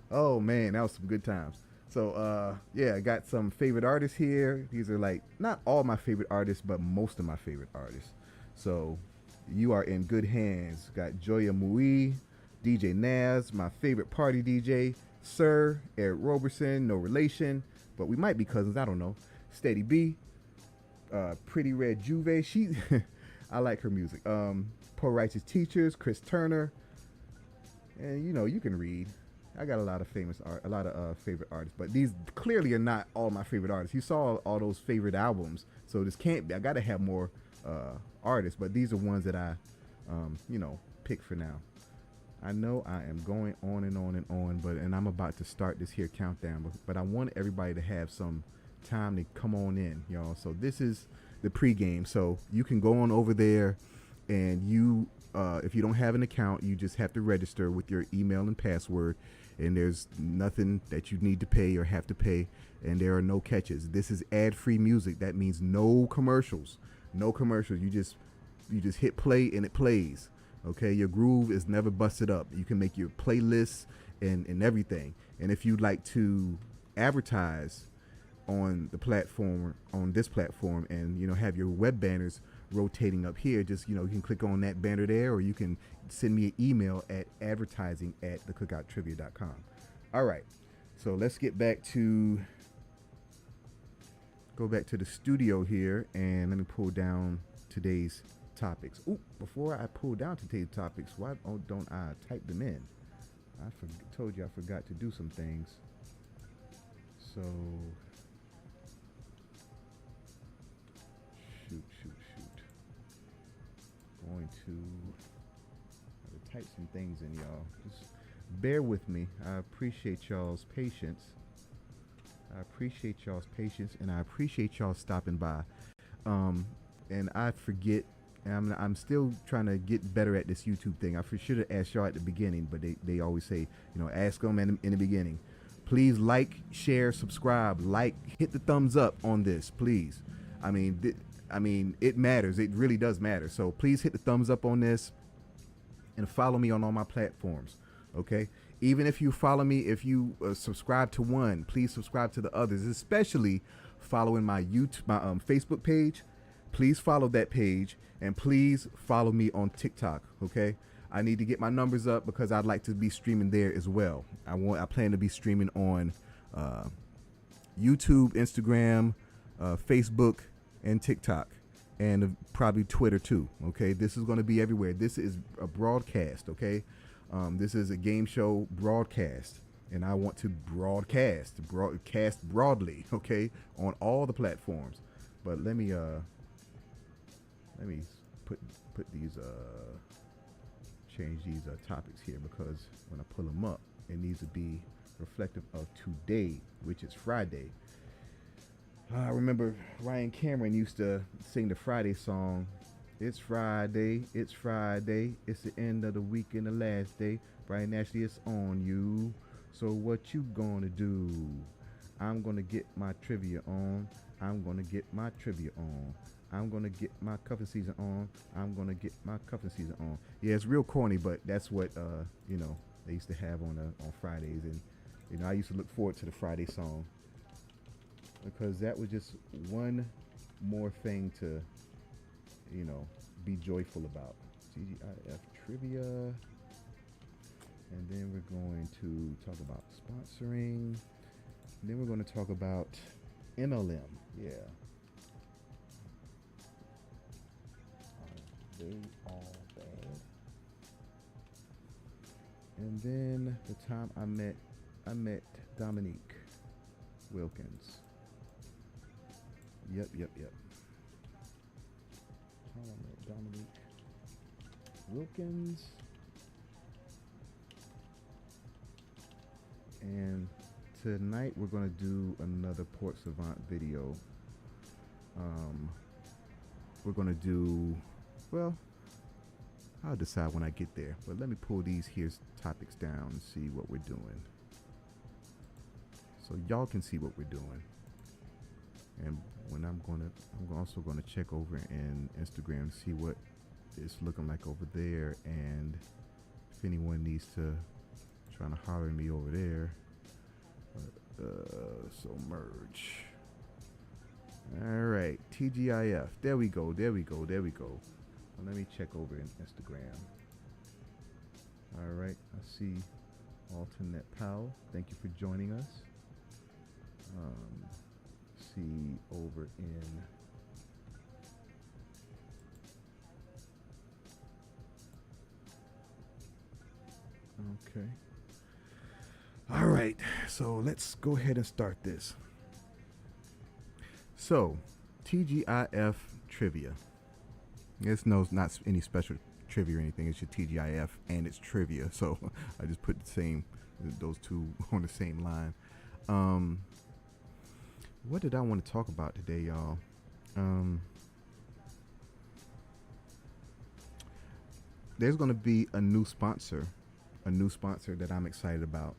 Oh man, that was some good times. So yeah, I got some favorite artists here. These are like not all my favorite artists, but most of my favorite artists. So you are in good hands. Got Joya Mui, DJ Naz, my favorite party DJ, Sir, Eric Roberson, no relation, but we might be cousins, I don't know. Steady B, Pretty Red Juve, she I like her music. Poor Righteous Teachers, Chris Turner, and you can read. I got a lot of favorite artists, but these clearly are not all my favorite artists. You saw all those favorite albums, so this can't be. I got to have more artists, but these are ones that I picked for now. I know I am going on and on and on, and I'm about to start this here countdown, but I want everybody to have some time to come on in, y'all. So this is the pregame. So you can go on over there, and if you don't have an account, you just have to register with your email and password, and there's nothing that you need to pay or have to pay, and there are no catches. This is ad-free music. That means no commercials. No commercials. You just hit play and it plays. Okay, your groove is never busted up. You can make your playlists and everything. And if you'd like to advertise on the platform, on this platform, and have your web banners rotating up here, just you can click on that banner there, or you can send me an email at advertising@thecookouttrivia.com. All right, so let's go back to the studio here, and let me pull down today's topics. Ooh, before I pull down today's topics, why don't I type them in? I told you I forgot to do some things. So shoot. Going to type some things in, y'all. Just bear with me. I appreciate y'all's patience. And I appreciate y'all stopping by. And I forget, and I'm still trying to get better at this YouTube thing. I should have asked y'all at the beginning, but they always say, ask them in the beginning. Please like, share, subscribe, hit the thumbs up on this, please. I mean, it matters. It really does matter. So please hit the thumbs up on this and follow me on all my platforms. Okay. Even if you follow me, if you subscribe to one, please subscribe to the others, especially following my Facebook page. Please follow that page, and please follow me on TikTok. Okay. I need to get my numbers up because I'd like to be streaming there as well. I plan to be streaming on YouTube, Instagram, Facebook, and TikTok, and probably Twitter too. Okay. This is going to be everywhere. This is a broadcast. Okay. This is a game show broadcast, and I want to broadcast broadly, okay, on all the platforms. But let me put these change these topics here, because when I pull them up, it needs to be reflective of today, which is Friday. I remember Ryan Cameron used to sing the Friday song. It's Friday, it's Friday, it's the end of the week and the last day. Brian Ashley, it's on you. So what you gonna do? I'm gonna get my trivia on. I'm gonna get my trivia on. I'm gonna get my cuffing season on. I'm gonna get my cuffing season on. Yeah, it's real corny, but that's what they used to have on Fridays, and I used to look forward to the Friday song, because that was just one more thing to be joyful about. TGIF trivia. And then we're going to talk about sponsoring. And then we're going to talk about MLM. Yeah. Are they all bad? And then the time I met Dominique Wilkins. Yep. Dominique Wilkins, and tonight we're going to do another Port Savant video. We're going to do, well, I'll decide when I get there, but let me pull these here topics down and see what we're doing, so y'all can see what we're doing. And when I'm also going to check over in Instagram and see what it's looking like over there, and if anyone needs to trying to holler at me over there. So merge. All right, TGIF. There we go. Well, let me check over in Instagram. All right, I see Alternate Powell. Thank you for joining us. See over in okay. All right, so let's go ahead and start this. So TGIF trivia. It's not any special trivia or anything. It's your TGIF and it's trivia. So I just put those two on the same line. What did I want to talk about today, y'all? There's going to be a new sponsor that I'm excited about.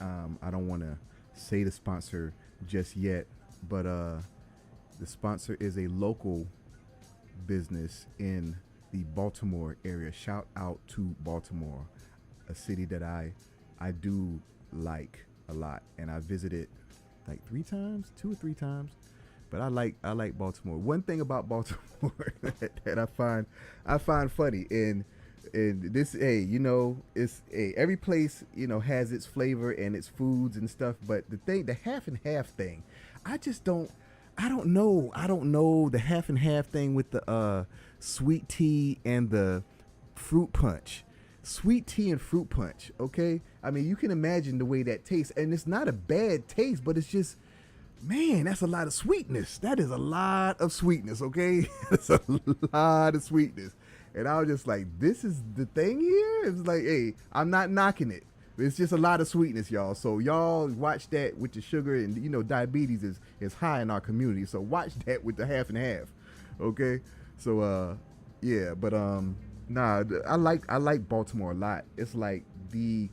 I don't want to say the sponsor just yet, but the sponsor is a local business in the Baltimore area. Shout out to Baltimore, a city that I do like a lot, and I visited like 2 or 3 times, but I like Baltimore. One thing about Baltimore that I find funny, and this, it's every place has its flavor and its foods and stuff, but the half and half thing, I don't know the half and half thing with the sweet tea and the fruit punch. Sweet tea and fruit punch, okay? I mean, you can imagine the way that tastes, and it's not a bad taste, but it's just, man, that's a lot of sweetness. That is a lot of sweetness, okay? That's a lot of sweetness. And I was just like, this is the thing here? It was like, hey, I'm not knocking it. It's just a lot of sweetness, y'all. So y'all watch that with the sugar, and diabetes is high in our community. So watch that with the half and half. Okay? So yeah, but nah, I like Baltimore a lot. It's like the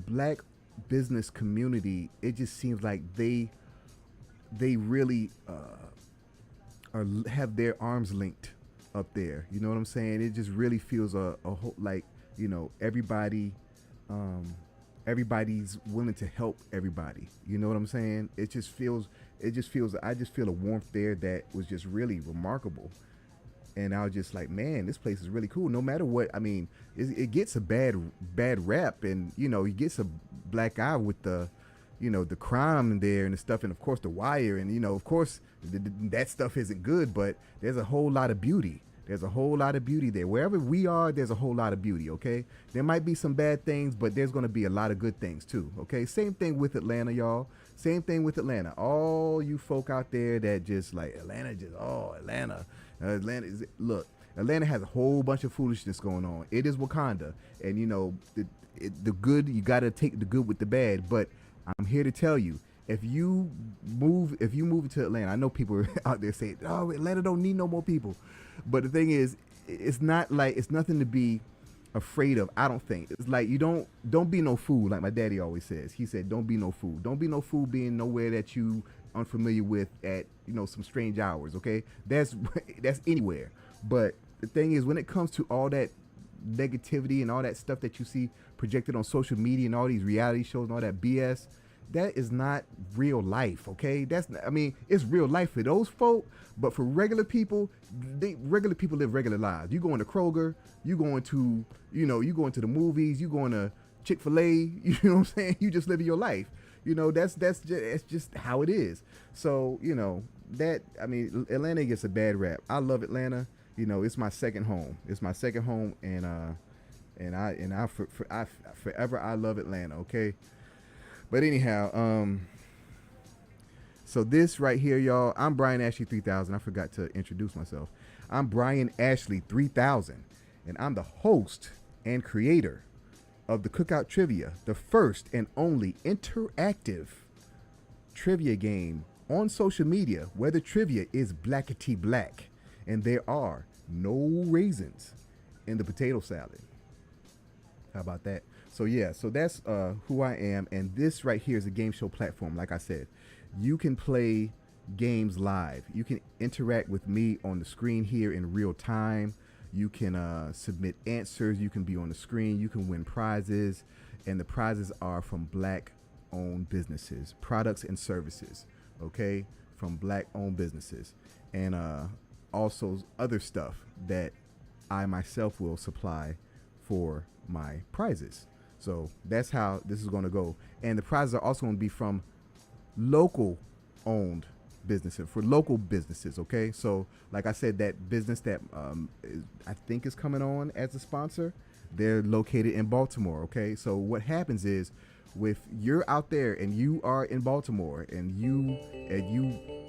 black business community. It just seems like they really have their arms linked up there. You know what I'm saying? It just really feels a whole, like, everybody, everybody's willing to help everybody. You know what I'm saying? I just feel a warmth there that was just really remarkable. And I was just like, man, this place is really cool. No matter what, I mean, it gets a bad rap, and it gets a black eye with the crime in there and the stuff, and of course the wire, and of course that stuff isn't good, but there's a whole lot of beauty. There's a whole lot of beauty there. Wherever we are, there's a whole lot of beauty. Okay, there might be some bad things, but there's going to be a lot of good things too. Okay, same thing with Atlanta, y'all. Same thing with Atlanta. All you folk out there that just like Atlanta, look, Atlanta has a whole bunch of foolishness going on. It is Wakanda, and the good, you got to take the good with the bad. But I'm here to tell you, if you move to Atlanta, I know people are out there saying, "Oh, Atlanta don't need no more people," but the thing is, it's nothing to be afraid of. I don't think it's like you don't be no fool, like my daddy always says. He said, "Don't be no fool. Don't be no fool being nowhere that you unfamiliar with at some strange hours." Okay, that's anywhere. But the thing is, when it comes to all that negativity and all that stuff that you see projected on social media and all these reality shows and all that BS, that is not real life. Okay, it's real life for those folk, but for regular people, regular people live regular lives. You going to Kroger, you going to the movies, you going to Chick-fil-A, you know what I'm saying? You just living your life. That's just how it is. So Atlanta gets a bad rap. I love Atlanta. It's my second home. And I forever I love Atlanta. Okay. But anyhow, so this right here, y'all, I'm Brian Ashley 3000. I forgot to introduce myself. I'm Brian Ashley 3000, and I'm the host and creator of the Cookout Trivia, the first and only interactive trivia game on social media where the trivia is blackety black and there are no raisins in the potato salad. How about that? So yeah, so that's who I am, and this right here is a game show platform. Like I said, you can play games live. You can interact with me on the screen here in real time. You can submit answers. You can be on the screen. You can win prizes, and the prizes are from black-owned businesses, products and services. Okay, from black-owned businesses, and also other stuff that I myself will supply for my prizes. So that's how this is going to go. And the prizes are also going to be from local owned businesses, for local businesses. Okay. So like I said, that business that I think is coming on as a sponsor, they're located in Baltimore. Okay. So what happens is, if you're out there and you are in Baltimore and you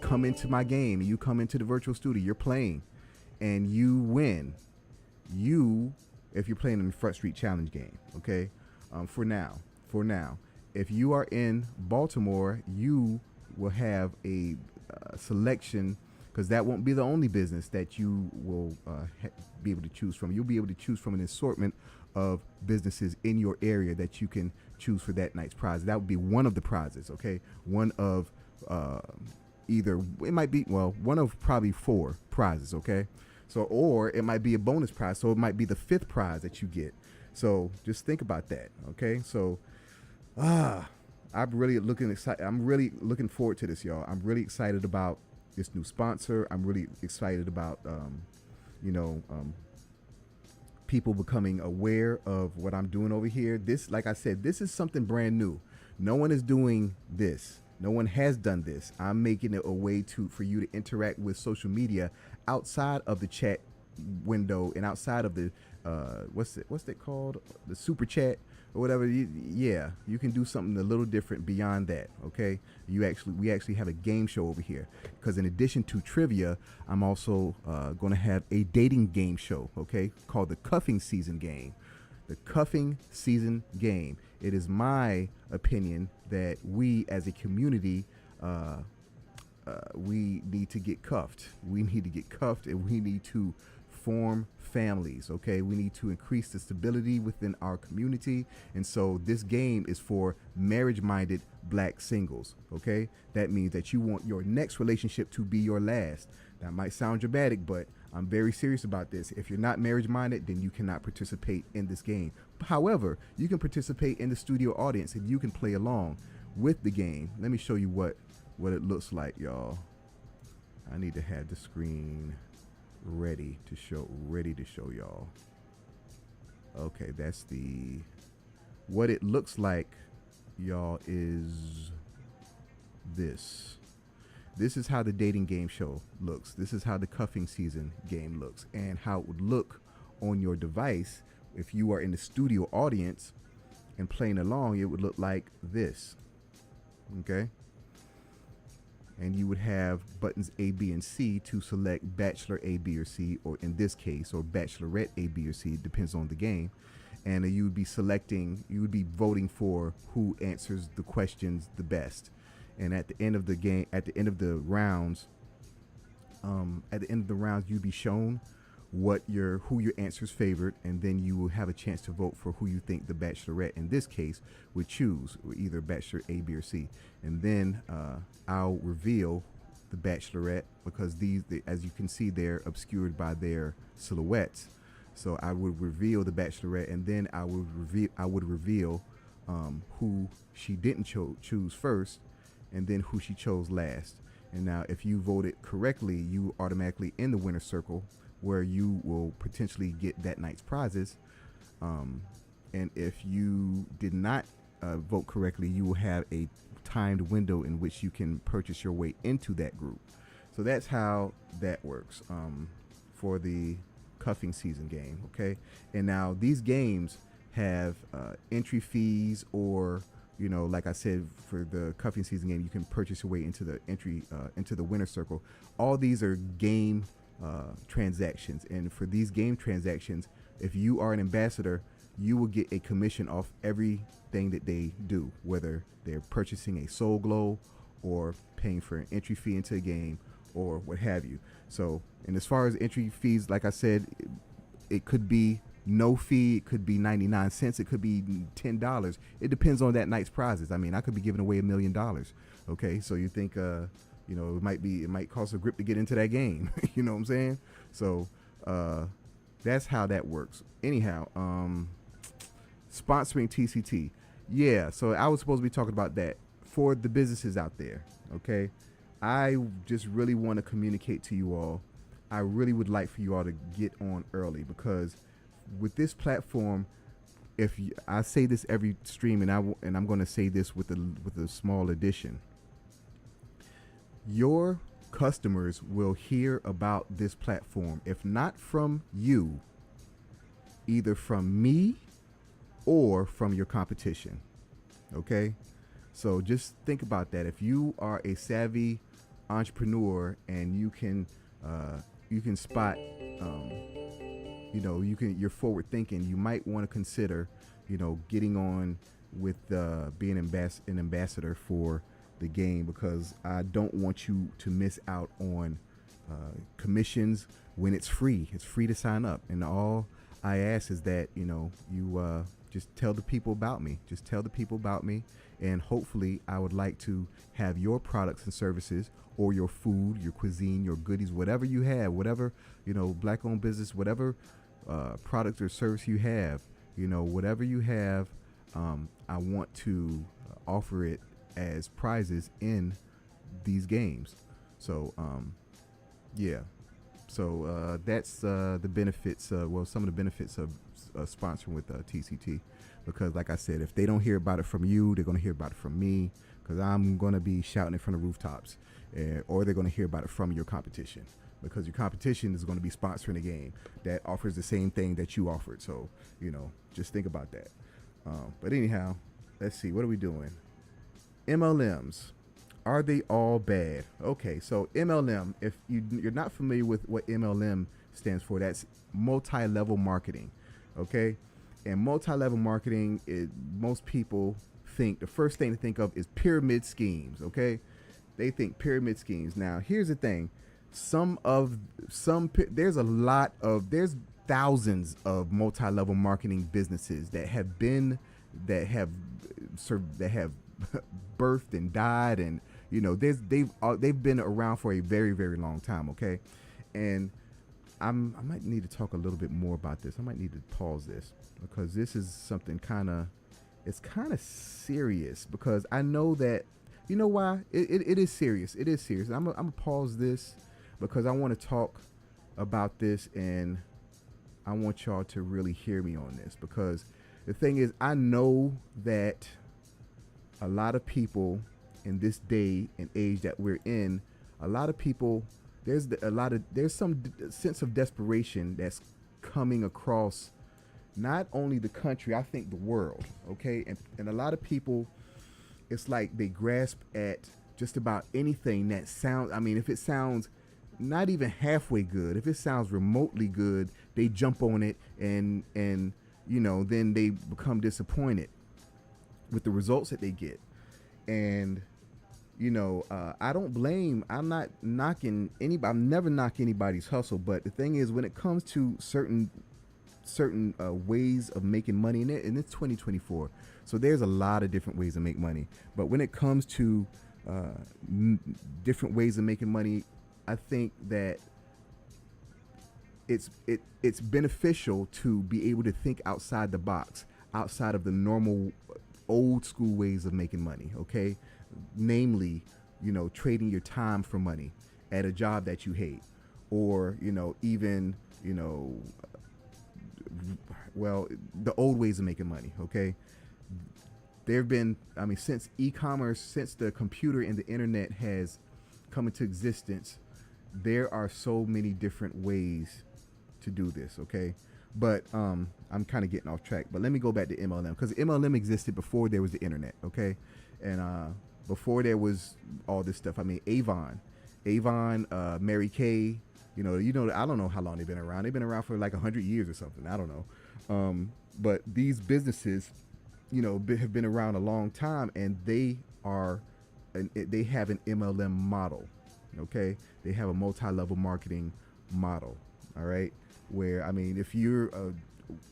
come into my game, and you come into the virtual studio, you're playing and you win, if you're playing in the Front Street Challenge game, okay? For now, if you are in Baltimore, you will have a selection, because that won't be the only business that you will be able to choose from. You'll be able to choose from an assortment of businesses in your area that you can choose for that night's prize. That would be one of the prizes, okay? One of one of probably 4 prizes, okay? So, or it might be a bonus prize. So it might be the 5th prize that you get. So just think about that. Okay. So, I'm really looking forward to this, y'all. I'm really excited about this new sponsor. I'm really excited about, people becoming aware of what I'm doing over here. This, like I said, this is something brand new. No one is doing this. No one has done this. I'm making it a way for you to interact with social media outside of the chat window and outside of the what's it called, the super chat, or whatever. Yeah, you can do something a little different beyond that. Okay, we actually have a game show over here, because in addition to trivia, I'm also going to have a dating game show. Okay, called the Cuffing Season Game. The Cuffing Season Game. It is my opinion that we as a community, we need to get cuffed. We need to get cuffed, and we need to form families. Okay, we need to increase the stability within our community, and so this game is for marriage-minded black singles. Okay, that means that you want your next relationship to be your last. That might sound dramatic, but I'm very serious about this. If you're not marriage-minded, then you cannot participate in this game. However, you can participate in the studio audience, and you can play along with the game. Let me show you what it looks like, y'all. I need to have the screen ready to show y'all. Okay, that's what it looks like, y'all, is this. This is how the dating game show looks. This is how the Cuffing Season game looks, and how it would look on your device if you are in the studio audience and playing along. It would look like this. Okay, and you would have buttons A, B, and C to select Bachelor A, B, or C, or in this case, or Bachelorette A, B, or C. It depends on the game. And you would be voting for who answers the questions the best. And at the end of the game, at the end of the rounds, you'd be shown who your answers favored, and then you will have a chance to vote for who you think the Bachelorette in this case would choose, either Bachelor A, B, or C. And then I'll reveal the Bachelorette, because as you can see, they're obscured by their silhouettes. So I would reveal the Bachelorette, and then I would reveal who she didn't choose first, and then who she chose last. And now, if you voted correctly, you automatically in the winner circle, where you will potentially get that night's prizes. And if you did not vote correctly, you will have a timed window in which you can purchase your way into that group. So that's how that works for the Cuffing Season game. Okay, and now these games have entry fees, or like I said, for the Cuffing Season game, you can purchase your way into the into the winner circle. All these are game transactions, and for these game transactions, if you are an ambassador, you will get a commission off everything that they do, whether they're purchasing a soul glow or paying for an entry fee into a game or what have you. So, and as far as entry fees, like I said, it could be no fee, it could be 99 cents, it could be $10. It depends on that night's prizes. I mean, I could be giving away $1 million. Okay, so you think it might cost a grip to get into that game. You know what I'm saying? So that's how that works. Anyhow, sponsoring TCT. Yeah, so I was supposed to be talking about that for the businesses out there. Okay, I just really want to communicate to you all. I really would like for you all to get on early, because with this platform, I say this every stream, and I'm going to say this with a small addition. Your customers will hear about this platform, if not from you, either from me or from your competition. Okay, so just think about that. If you are a savvy entrepreneur and you can spot, you're forward thinking, you might want to consider, getting on with being an ambassador for the game, because I don't want you to miss out on commissions when it's free. It's free to sign up, and all I ask is that you just tell the people about me. Just tell the people about me, and hopefully I would like to have your products and services, or your food, your cuisine, your goodies, whatever you have, whatever black-owned business, whatever product or service you have, whatever you have, I want to offer it as prizes in these games. So yeah, so that's the benefits, some of the benefits of sponsoring with TCT, because like I said, if they don't hear about it from you, they're going to hear about it from me, because I'm going to be shouting in front of rooftops, or they're going to hear about it from your competition, because your competition is going to be sponsoring a game that offers the same thing that you offered. So just think about that. But anyhow, let's see. What are we doing? MLMs. Are they all bad? Okay, so MLM, if you're not familiar with what MLM stands for, that's multi-level marketing. Okay, and multi-level marketing, most people think the first thing to think of is pyramid schemes. Okay, they think pyramid schemes. Now, here's the thing: there's thousands of multi-level marketing businesses that have birthed and died, and they've been around for a very, very long time. Okay, and I might need to talk a little bit more about this. I might need to pause this because this is something it's kind of serious, because I know that, you know why? It is serious. It is serious. I'm gonna pause this because I want to talk about this, and I want y'all to really hear me on this, because the thing is, I know that a lot of people in this day and age that we're in, a lot of people, there's some sense of desperation that's coming across not only the country, I think the world. Okay, and a lot of people, it's like they grasp at just about anything that sounds, I mean, if it sounds not even halfway good, if it sounds remotely good, they jump on it, and then they become disappointed with the results that they get. And I'm not knocking anybody. I'm never knock anybody's hustle, but the thing is, when it comes to certain ways of making money, and it's 2024, so there's a lot of different ways to make money. But when it comes to different ways of making money, I think that it's beneficial to be able to think outside the box, outside of the normal old school ways of making money. Okay, namely, trading your time for money at a job that you hate, or even the old ways of making money. Okay, there have been, since e-commerce, since the computer and the internet has come into existence, there are so many different ways to do this. Okay, but I'm kind of getting off track, but let me go back to MLM, because MLM existed before there was the internet. Okay, and before there was all this stuff. Avon, Mary Kay, I don't know how long they've been around. They've been around for like 100 years or something. I don't know. But these businesses, have been around a long time, and they have an MLM model. Okay, they have a multi-level marketing model. All right, where if you're a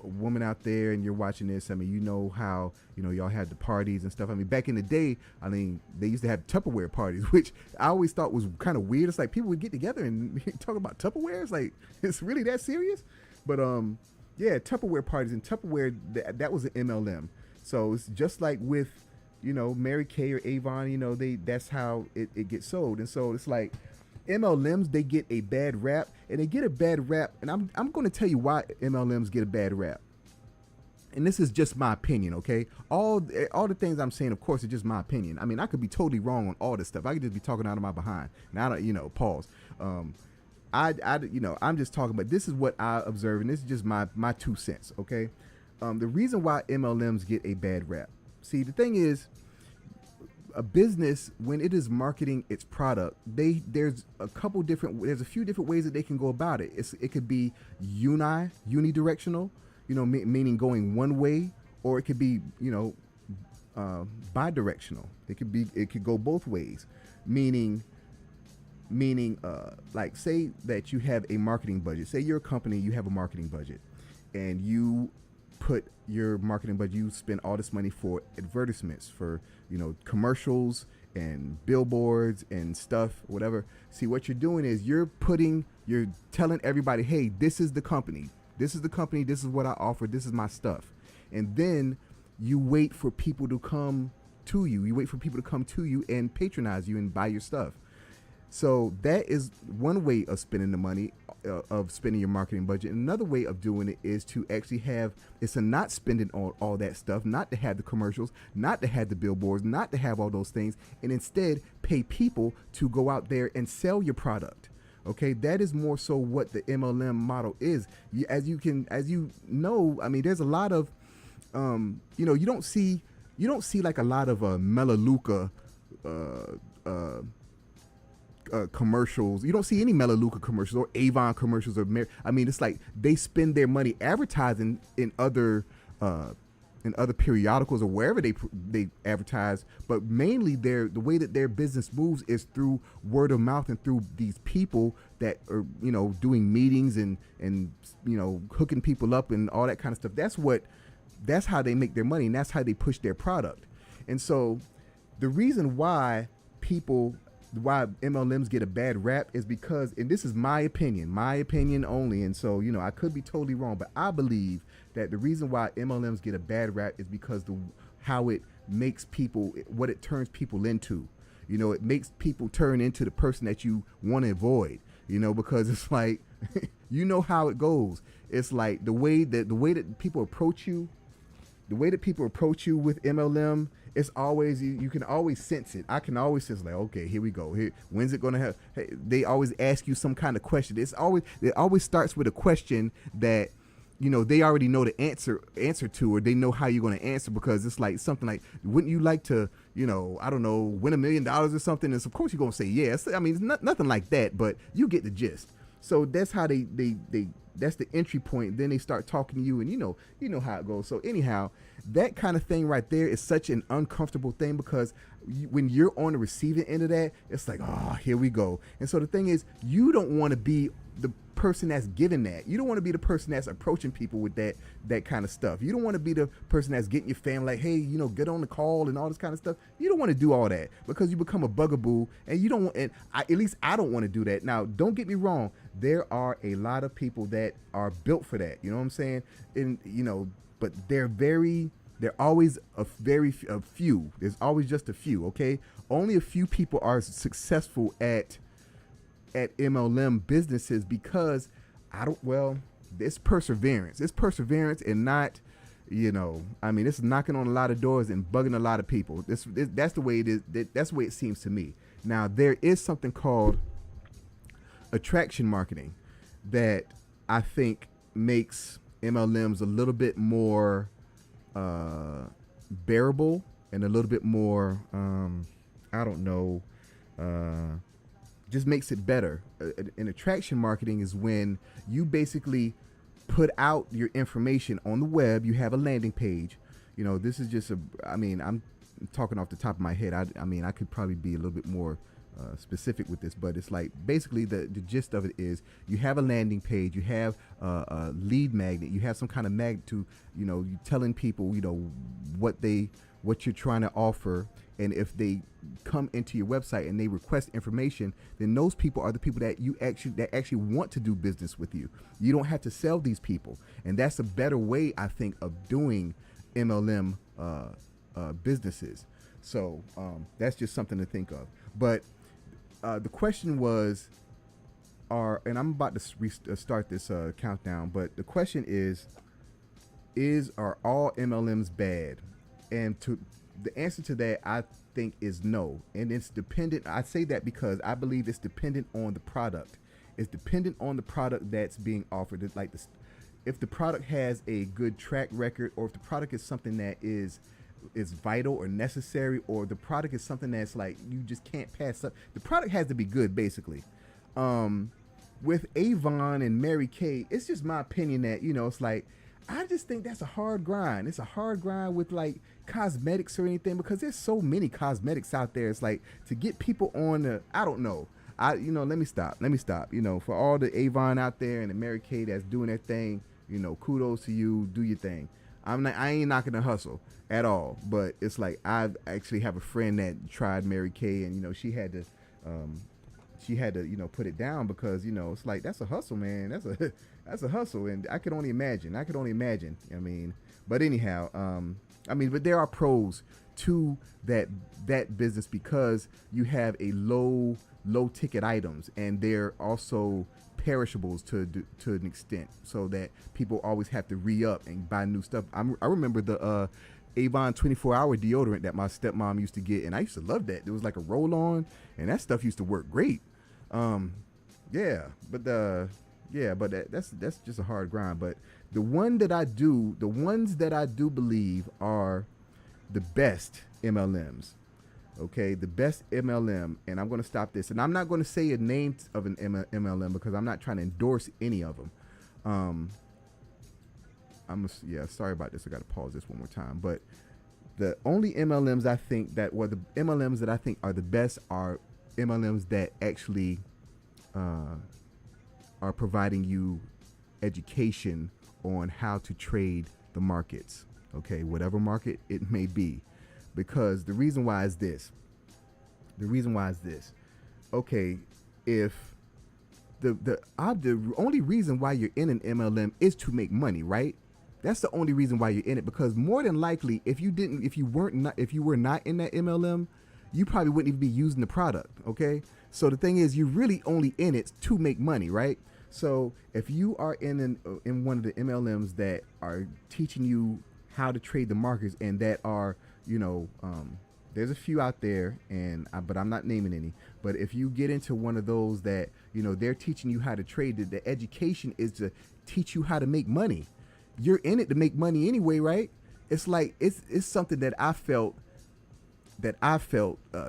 woman out there and you're watching this, you know how y'all had the parties and stuff. Back in the day, they used to have Tupperware parties, which I always thought was kind of weird. It's like people would get together and talk about Tupperware. It's like, it's really that serious? But yeah, Tupperware parties, and Tupperware, that was an MLM. So it's just like with Mary Kay or Avon, that's how it gets sold. And so it's like MLMs, they get a bad rap, and they get a bad rap, and I'm going to tell you why MLMs get a bad rap. And this is just my opinion, okay? All the things I'm saying, of course, are just my opinion. I could be totally wrong on all this stuff. I could just be talking out of my behind. And I don't, pause. I'm just talking, but this is what I observe, and this is just my 2 cents, okay? The reason why MLMs get a bad rap. See, the thing is, a business, when it is marketing its product, there's a few different ways that they can go about it. It could be unidirectional, meaning going one way, or it could be bidirectional. It could go both ways, meaning like, say that you have a marketing budget. Say you're a company, you have a marketing budget, and you put your marketing budget, you spend all this money for advertisements, for commercials and billboards and stuff, whatever. See, what you're doing is you're telling everybody, hey, this is the company, this is what I offer, this is my stuff. And then you wait for people to come to you and patronize you and buy your stuff. So that is one way of spending the money, of spending your marketing budget. Another way of doing it is to actually not spending on all that stuff, not to have the commercials, not to have the billboards, not to have all those things, and instead pay people to go out there and sell your product. Okay, that is more so what the MLM model is. As you know, there's a lot of you don't see like a lot of Melaleuca commercials. You don't see any Melaleuca commercials or Avon commercials or I mean, it's like they spend their money advertising in other periodicals or wherever they advertise, but mainly the way that their business moves is through word of mouth and through these people that are doing meetings and hooking people up and all that kind of stuff. That's how they make their money, and that's how they push their product. And so the reason why MLMs get a bad rap is because, and this is my opinion only, and so I could be totally wrong, but I believe that the reason why MLMs get a bad rap is because how it makes people, what it turns people into. It makes people turn into the person that you want to avoid. Because it's like how it goes. It's like the way that people approach you, with MLM. It's always, you can always sense it. I can always sense, like, okay, here we go. When's it gonna have? Hey, they always ask you some kind of question. It always starts with a question that they already know the answer to, or they know how you're gonna answer, because it's like something like, wouldn't you like to, I don't know, win $1 million or something? And of course you're gonna say yes. I mean, it's nothing like that, but you get the gist. So that's how they that's the entry point. Then they start talking to you, and you know how it goes. So anyhow, that kind of thing right there is such an uncomfortable thing, because when you're on the receiving end of that, it's like, oh, here we go. And so the thing is, you don't want to be the person that's giving that. You don't want to be the person that's approaching people with that kind of stuff. You don't want to be the person that's getting your family, like, hey, get on the call and all this kind of stuff. You don't want to do all that, because you become a bugaboo, and you don't want, and at least I don't want to do that. Now, don't get me wrong. There are a lot of people that are built for that. You know what I'm saying? And, but they're always a few. There's always just a few. Okay. Only a few people are successful at MLM businesses, because it's perseverance. It's perseverance, and not, it's knocking on a lot of doors and bugging a lot of people. That's the way it is. That's the way it seems to me. Now, there is something called attraction marketing that I think makes MLMs a little bit more bearable, and a little bit more, just makes it better. And attraction marketing is when you basically put out your information on the web. You have a landing page. This is just I'm talking off the top of my head. I could probably be a little bit more specific with this, but it's like, basically the gist of it is, you have a landing page, you have a lead magnet, you have some kind of magnet to, you telling people, what you're trying to offer. And if they come into your website and they request information, then those people are the people that actually want to do business with you. You don't have to sell these people. And that's a better way, I think, of doing MLM businesses. So that's just something to think of. But the question was, and I'm about to start this countdown, but the question are all MLMs bad? And the answer to that, I think, is no. And it's dependent. I say that because I believe it's dependent on the product. It's dependent on the product that's being offered. It's like if the product has a good track record, or if the product is something that is vital or necessary, or the product is something that's like you just can't pass up. The product has to be good, basically. With Avon and Mary Kay, it's just my opinion that, it's like, I just think that's a hard grind. It's a hard grind with like cosmetics or anything, because there's so many cosmetics out there. It's like, to get people on I don't know. Let me stop. For all the Avon out there and the Mary Kay that's doing their thing, kudos to you. Do your thing. I ain't knocking the hustle at all, but it's like, I actually have a friend that tried Mary Kay, and she had to put it down, because it's like, that's a hustle, man. That's a hustle, and I could only imagine. But anyhow, but there are pros to that business, because you have a low ticket items, and they're also perishables to an extent, so that people always have to re-up and buy new stuff. I remember the Avon 24-hour deodorant that my stepmom used to get, and I used to love that. It was like a roll-on, and that stuff used to work great. But Yeah, but that's just a hard grind. But the ones that I do believe are the best MLMs. Okay, the best MLM, and I'm going to stop this, and I'm not going to say a name of an MLM because I'm not trying to endorse any of them. Yeah, sorry about this. I got to pause this one more time. But the only MLMs I think that, well, the MLMs that I think are the best are MLMs that actually are providing you education on how to trade the markets. Okay, whatever market it may be, because the reason why is this. Okay, if the only reason why you're in an MLM is to make money, right? That's the only reason why you're in it, because more than likely, if you were not in that MLM, you probably wouldn't even be using the product. Okay, so the thing is, you're really only in it to make money, right? So if you are in one of the MLMs that are teaching you how to trade the markets, and that are, there's a few out there, but I'm not naming any. But if you get into one of those that, they're teaching you how to trade, the education is to teach you how to make money. You're in it to make money anyway, right? It's like it's something that I felt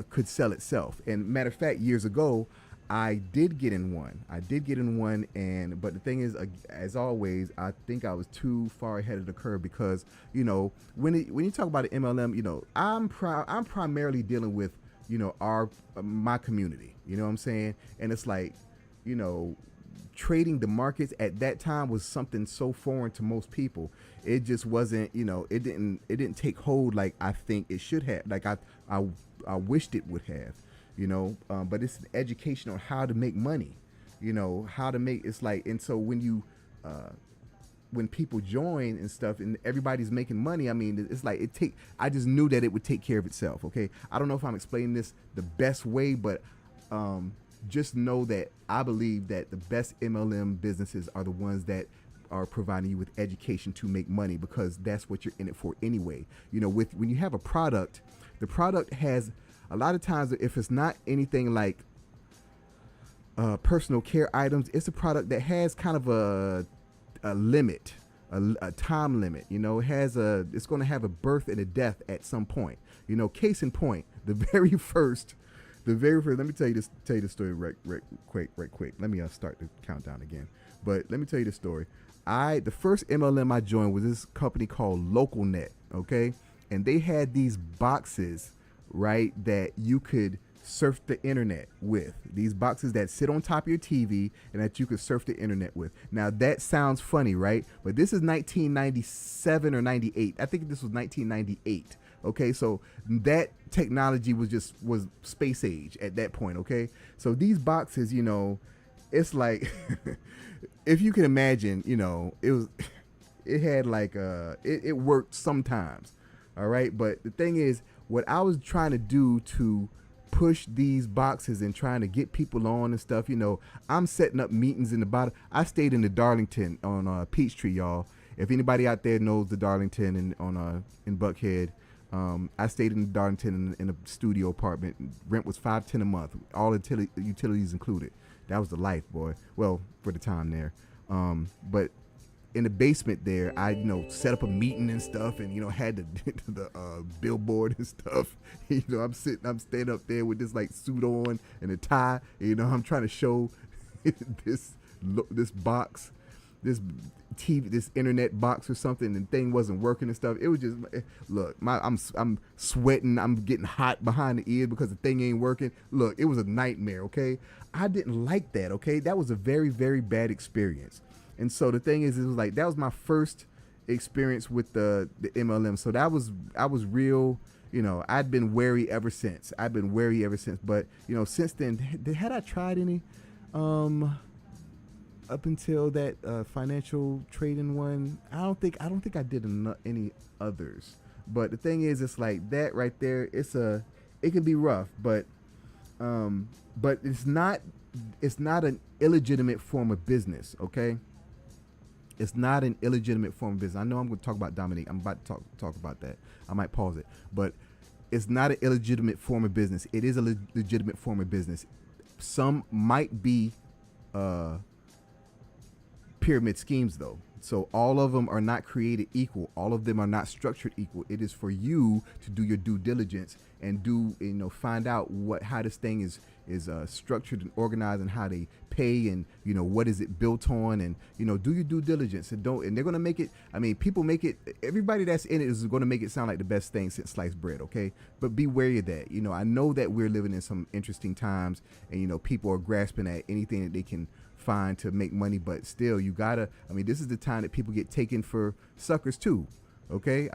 could sell itself. And matter of fact, years ago, I did get in one. But the thing is, as always, I think I was too far ahead of the curve, because when you talk about an MLM, I'm primarily dealing with my community. You know what I'm saying? And it's like, trading the markets at that time was something so foreign to most people. It just wasn't, it didn't take hold like I think it should have. Like I wished it would have, but it's an education on how to make money, it's like, and so when people join and stuff and everybody's making money, I mean, it's like I just knew that it would take care of itself. Okay. I don't know if I'm explaining this the best way, but, just know that I believe that the best MLM businesses are the ones that are providing you with education to make money, because that's what you're in it for anyway. When you have a product, the product has, a lot of times, if it's not anything like personal care items, it's a product that has kind of a limit, a time limit. It's going to have a birth and a death at some point. Case in point, the very first. Let me tell you this story right quick. Let me start the countdown again. But let me tell you the story. The first MLM I joined was this company called LocalNet, okay? And they had these boxes, right, that you could surf the internet with. These boxes that sit on top of your TV and that you could surf the internet with. Now that sounds funny, right? But this is 1997 or 98. I think this was 1998. Okay, so that technology was space age at that point. Okay, so these boxes, it's like if you can imagine, it had like it worked sometimes. All right, but the thing is, what I was trying to do to push these boxes and trying to get people on and stuff, I'm setting up meetings in the bottom. I stayed in the Darlington on Peachtree, y'all. If anybody out there knows the Darlington in Buckhead. I stayed in Darlington in a studio apartment. Rent was $510 a month, all utilities included. That was the life, boy. Well, for the time there. But in the basement there, I set up a meeting and stuff, and had the billboard and stuff. I'm standing up there with this like suit on and a tie. I'm trying to show this box, this TV, this internet box or something, and thing wasn't working and stuff. It was just, look, I'm sweating, I'm getting hot behind the ears because the thing ain't working. Look, it was a nightmare. Okay, I didn't like that. Okay, that was a very, very bad experience. And so the thing is, it was like, that was my first experience with the MLM. So I was real. I'd been wary ever since. But since then, had I tried any? Up until that financial trading one, I don't think I did any others. But the thing is, it's like that right there. It can be rough, but it's not an illegitimate form of business. Okay, it's not an illegitimate form of business. I know I'm going to talk about Dominique. I'm about to talk about that. I might pause it, but it's not an illegitimate form of business. It is a legitimate form of business. Some might be pyramid schemes though. So all of them are not created equal. All of them are not structured equal. It is for you to do your due diligence and find out how this thing is structured and organized, and how they pay, and what is it built on, and do your due diligence, and they're gonna make it. I mean, people make it. Everybody that's in it is gonna make it sound like the best thing since sliced bread. Okay, but be wary of that. I know that we're living in some interesting times, and people are grasping at anything that they can find to make money, but still this is the time that people get taken for suckers too. Okay,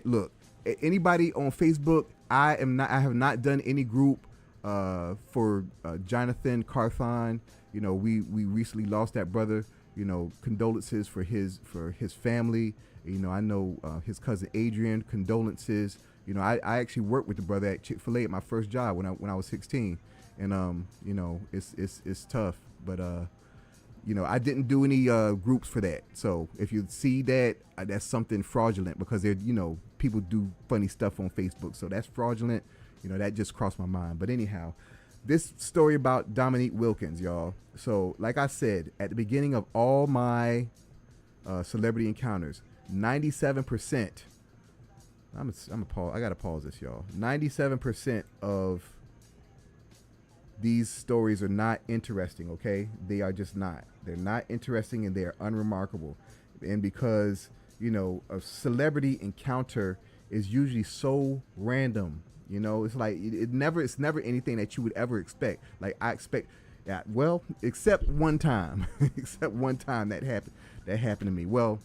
look, anybody on Facebook, I have not done any group for Jonathan Carthon. We recently lost that brother. Condolences for his family. I know his cousin Adrian, condolences. I actually worked with the brother at Chick-fil-A at my first job when I was 16. And it's tough, but I didn't do any groups for that. So if you see that, that's something fraudulent, because they're people do funny stuff on Facebook, so that's fraudulent. That just crossed my mind. But anyhow, this story about Dominique Wilkins, y'all. So like I said at the beginning of all my celebrity encounters, 97%. I gotta pause this, y'all. 97% of these stories are not interesting, okay? They are just not. They're not interesting, and they are unremarkable. And because, a celebrity encounter is usually so random, it's like it's never anything that you would ever expect. Like I expect, except one time, that happened to me. Well,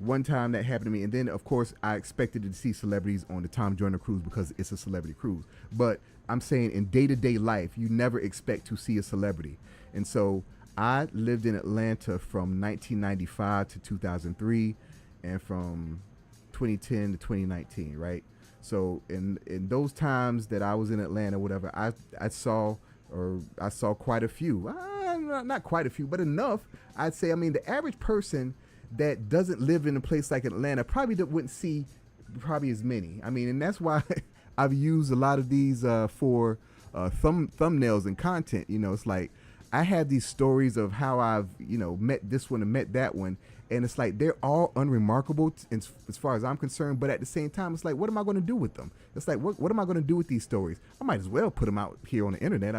one time that happened to me, and then of course I expected to see celebrities on the Tom Joyner cruise because it's a celebrity cruise. But I'm saying in day-to-day life, you never expect to see a celebrity. And so I lived in Atlanta from 1995 to 2003, and from 2010 to 2019, right? So in those times that I was in Atlanta, whatever, I saw quite a few. Not quite a few, but enough. I'd say, the average person that doesn't live in a place like Atlanta probably wouldn't see probably as many. And that's why I've used a lot of these for thumbnails and content. It's like I have these stories of how I've met this one and met that one, and it's like they're all unremarkable as far as I'm concerned. But at the same time, it's like, what am I going to do with them? It's like, what am I going to do with these stories? I might as well put them out here on the internet.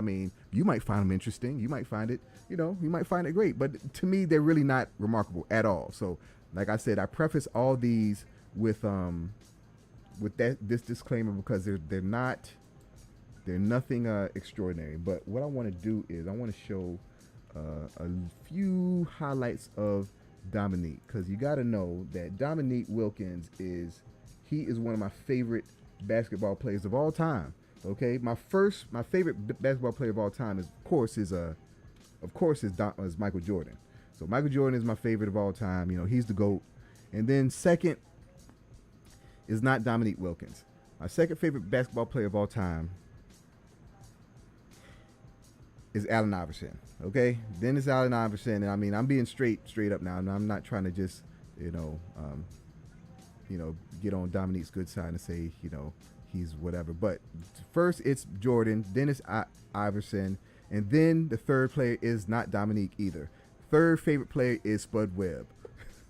You might find them interesting. You might find it, you might find it great. But to me, they're really not remarkable at all. So, like I said, I preface all these with this disclaimer, because they're nothing extraordinary. But what I want to do is I want to show a few highlights of Dominique, because you got to know that Dominique Wilkins is one of my favorite basketball players of all time. Okay, my favorite basketball player of all time is Michael Jordan. So Michael Jordan is my favorite of all time. He's the GOAT. And then second is not Dominique Wilkins. My second favorite basketball player of all time is Allen Iverson. Okay, then it's Allen Iverson, and I'm being straight up now, and I'm not trying to just get on Dominique's good side and say he's whatever. But first it's Jordan, then it's Iverson, and then the third player is not Dominique either. Third favorite player is Spud Webb.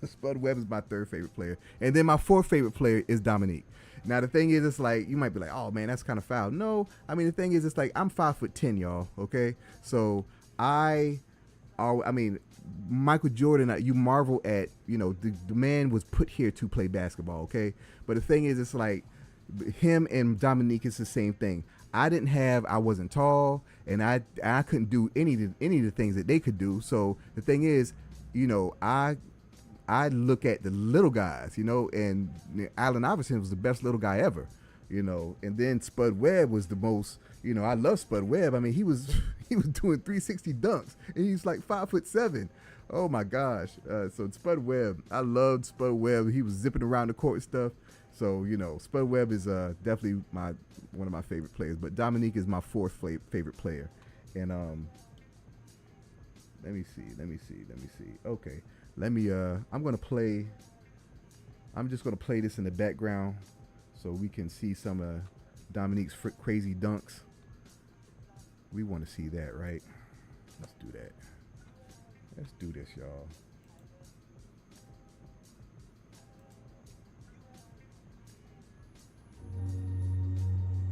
Spud Webb is my third favorite player, and then my fourth favorite player is Dominique. Now the thing is, it's like you might be like, oh man, that's kind of foul. No, the thing is, it's like I'm 5'10", y'all. Okay, so Michael Jordan, you marvel at, the man was put here to play basketball. Okay, but the thing is, it's like him and Dominique is the same thing. I wasn't tall, and I couldn't do any of the things that they could do. So the thing is, I look at the little guys, and Allen Iverson was the best little guy ever, and then Spud Webb was the most, I love Spud Webb. He was doing 360 dunks, and he's like 5'7". Oh my gosh. So Spud Webb, I loved Spud Webb. He was zipping around the court and stuff. So, Spud Webb is definitely one of my favorite players, but Dominique is my fourth favorite player. And let me see. Okay. I'm just going to play this in the background so we can see some of Dominique's crazy dunks. We want to see that, right? Let's do that. Let's do this, y'all.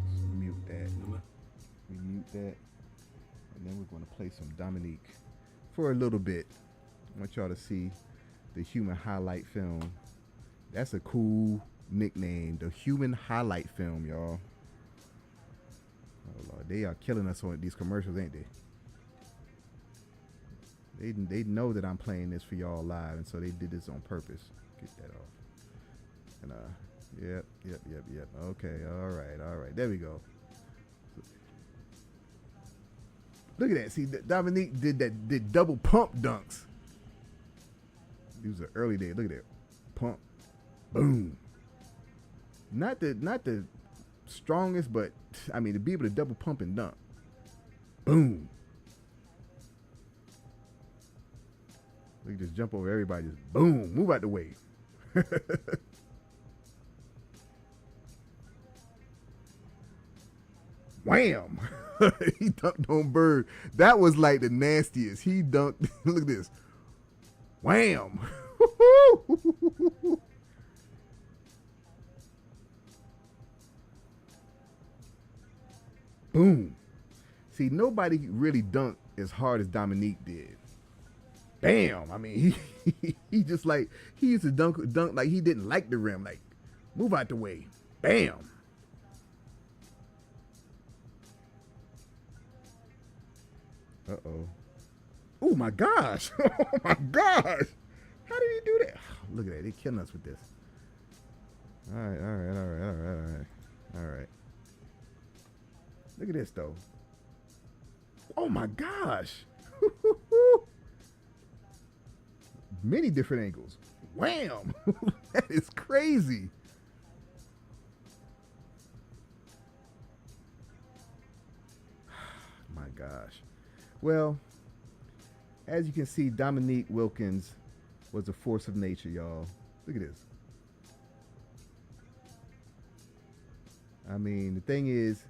Let's mute that. We mute that. And then we're going to play some Dominique for a little bit. I want y'all to see the Human Highlight Film. That's a cool nickname. The Human Highlight Film, y'all. Oh, Lord. They are killing us on these commercials, ain't they? They know that I'm playing this for y'all live, and so they did this on purpose. Get that off. And yep. Okay, all right. There we go. Look at that. See, Dominique did double pump dunks. These are early days. Look at that. Pump. Boom. Not the strongest, but I mean to be able to double pump and dunk. Boom. We can just jump over everybody. Just boom. Move out the way. Wham! He dunked on Bird. That was like the nastiest. He dunked. Look at this. Wham! Boom. See, nobody really dunked as hard as Dominique did. Bam! I mean, he just like, he used to dunk like he didn't like the rim. Like, move out the way. Bam! Uh-oh. Oh, my gosh. Oh, my gosh. How did he do that? Look at that. They're killing us with this. All right. Look at this, though. Oh, my gosh. Many different angles. Wham! That is crazy. My gosh. Well, as you can see, Dominique Wilkins was a force of nature, y'all. Look at this. I mean, the thing is,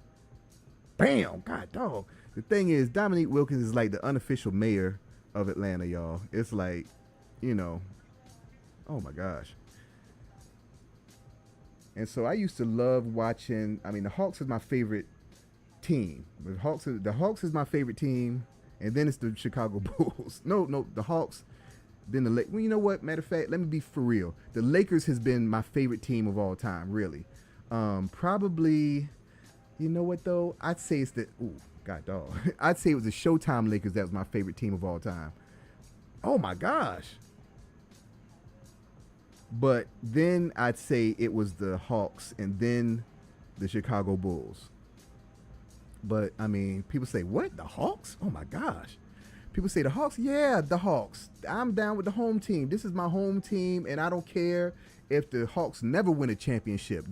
bam! God, dog. The thing is, Dominique Wilkins is like the unofficial mayor of Atlanta, y'all. It's like, you know, oh my gosh. And so I used to love watching. I mean, the Hawks is my favorite team. The Hawks is my favorite team, and then it's the Chicago Bulls. No, the Hawks. Then the Lakers. Well, you know what? Matter of fact, let me be for real. The Lakers has been my favorite team of all time, really. Probably, you know what though? I'd say it's the God dog. I'd say it was the Showtime Lakers that was my favorite team of all time. Oh my gosh. But then I'd say it was the Hawks and then the Chicago Bulls. But I mean, people say, what? The Hawks? Oh my gosh. People say the Hawks? Yeah, the Hawks. I'm down with the home team. This is my home team, and I don't care if the Hawks never win a championship.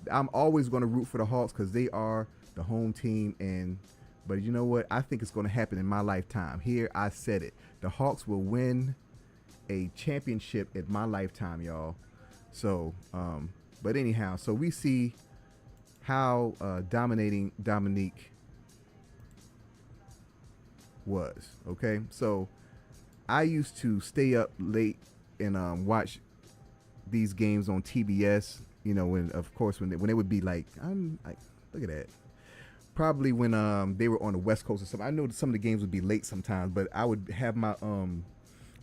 I'm always going to root for the Hawks because they are the home team. But you know what? I think it's going to happen in my lifetime. Here, I said it. The Hawks will win a championship in my lifetime, y'all. So, but anyhow, so we see how dominating Dominique was. Okay, so I used to stay up late and watch these games on TBS. You know, when they would be like, look at that. Probably when they were on the West Coast or something. I know that some of the games would be late sometimes, but I would have my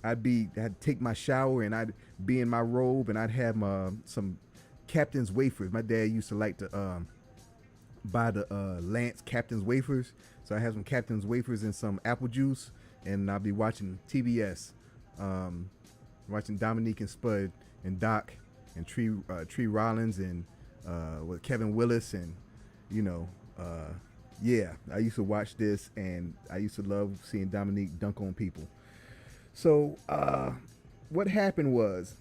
I'd take my shower and I'd be in my robe and I'd have some Captain's wafers. My dad used to like to buy the Lance Captain's wafers, so I have some Captain's wafers and some apple juice, and I'll be watching TBS, watching Dominique and Spud and Doc and Tree Rollins and with Kevin Willis, and you know, yeah, I used to watch this and I used to love seeing Dominique dunk on people. So what happened was,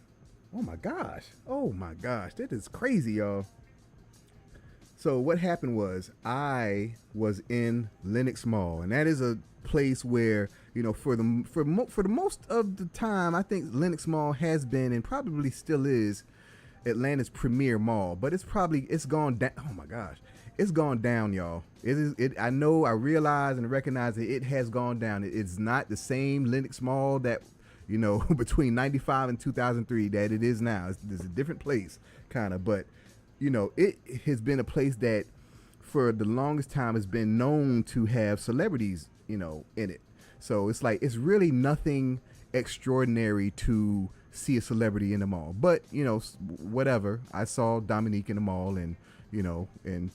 oh my gosh, that is crazy, y'all. So what happened was I was in Lenox Mall, and that is a place where, you know, for the most of the time, I think Lenox Mall has been and probably still is Atlanta's premier mall, but it's gone down. Oh my gosh, it's gone down, y'all. It is. I know. I realize and recognize that it has gone down. It's not the same Lenox Mall that between '95 and 2003 that it is now. It's a different place, kind of. But it has been a place that for the longest time has been known to have celebrities, in it. So it's like it's really nothing extraordinary to see a celebrity in the mall. But whatever. I saw Dominique in the mall, and and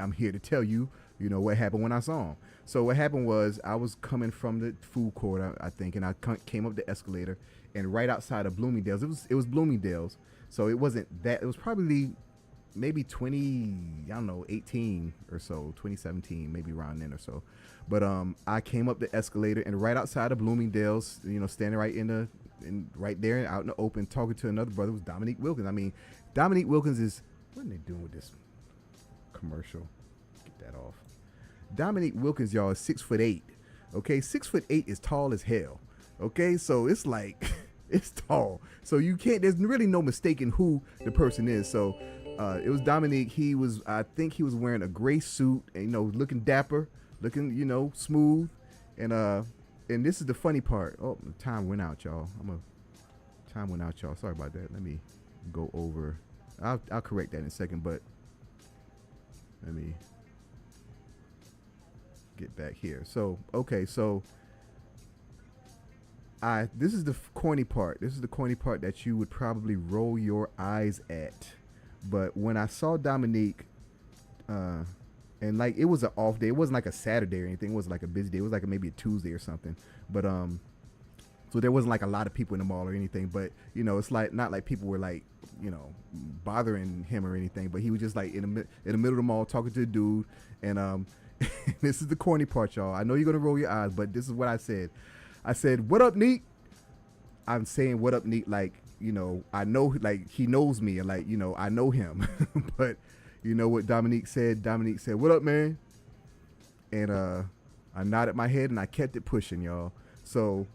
I'm here to tell you, what happened when I saw him. So what happened was I was coming from the food court, I think, and I came up the escalator, and right outside of Bloomingdale's, it was Bloomingdale's. So it wasn't that. It was probably maybe 18 or so, 2017, maybe around then or so. But I came up the escalator, and right outside of Bloomingdale's, standing right there out in the open, talking to another brother, was Dominique Wilkins. I mean, Dominique Wilkins is, what are they doing with this commercial? Get that off. Dominique Wilkins, y'all, is 6'8". Okay, 6'8" is tall as hell. Okay, so it's like it's tall. So you can't. There's really no mistaking who the person is. So it was Dominique. I think he was wearing a gray suit, and looking dapper, looking smooth, and this is the funny part. Oh, the time went out, y'all. Time went out, y'all. Sorry about that. Let me go over. I'll correct that in a second, but let me get back here. So okay, so this is the corny part. This is the corny part that you would probably roll your eyes at. But when I saw Dominique, and like it was an off day, it wasn't like a Saturday or anything. It wasn't like a busy day. It was like maybe a Tuesday or something. But so there wasn't like a lot of people in the mall or anything. But it's like not like people were like bothering him or anything. But he was just like in the middle of the mall talking to a dude. And this is the corny part, y'all. I know you're gonna roll your eyes, but this is what I said. I said, "What up, Neek?" I'm saying, "What up, Neek?" Like I know, like he knows me, and like I know him. But you know what Dominique said? Dominique said, "What up, man?" And I nodded my head and I kept it pushing, y'all. So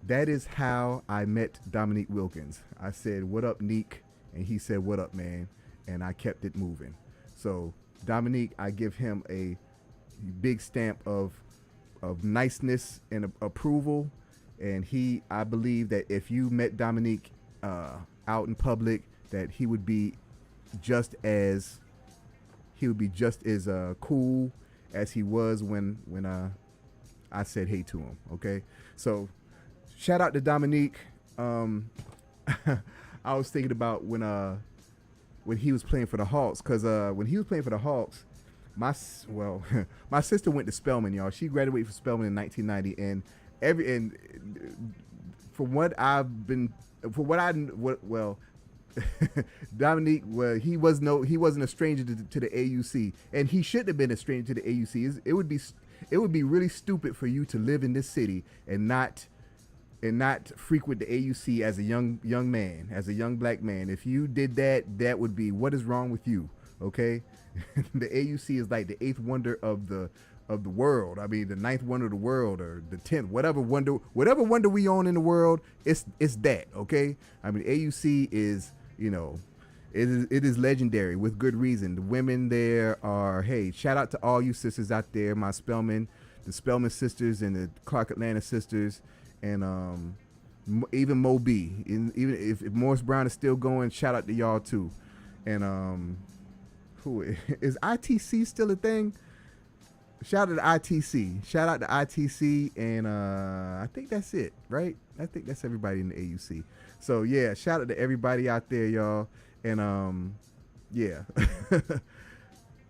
that is how I met Dominique Wilkins. I said, "What up, Neek?" And he said, "What up, man?" And I kept it moving. So Dominique, I give him a big stamp of niceness and approval. And I believe that if you met Dominique out in public, that he would be just as cool as he was when I said hey to him. Okay, so shout out to Dominique. I was thinking about when he was playing for the Hawks, because when he was playing for the Hawks, my sister went to Spelman, y'all. She graduated from Spelman in 1990, and Dominique, he wasn't a stranger to the AUC, and he shouldn't have been a stranger to the AUC. It would be really stupid for you to live in this city and not frequent the AUC as a young man, as a young black man. If you did that, that would be, what is wrong with you? Okay. The AUC is like the 8th wonder of the world. I mean, the 9th wonder of the world, or the 10th, whatever wonder we own in the world, it's that. Okay. I mean, AUC is, it is legendary with good reason. The women there are, hey, shout out to all you sisters out there, the Spelman sisters and the Clark Atlanta sisters, and even Mo B. Even if Morris Brown is still going, shout out to y'all too. And who is ITC still a thing? Shout out to ITC. Shout out to ITC, and I think that's it, right? I think that's everybody in the AUC. So yeah, shout out to everybody out there, y'all. And yeah.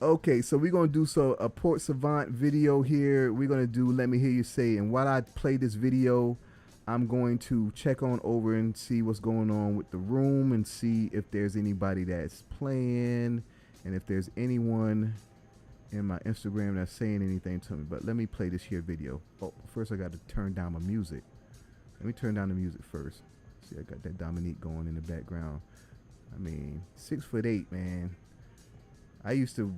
Okay, so we're gonna do a Port Savant video here. We're gonna do Let Me Hear You Say, and while I play this video, I'm going to check on over and see what's going on with the room and see if there's anybody that's playing and if there's anyone in my Instagram that's saying anything to me. But let me play this here video. Oh, first I got to turn down my music. Let me turn down the music first. See, I got that Dominique going in the background. I mean, 6'8", man. I used to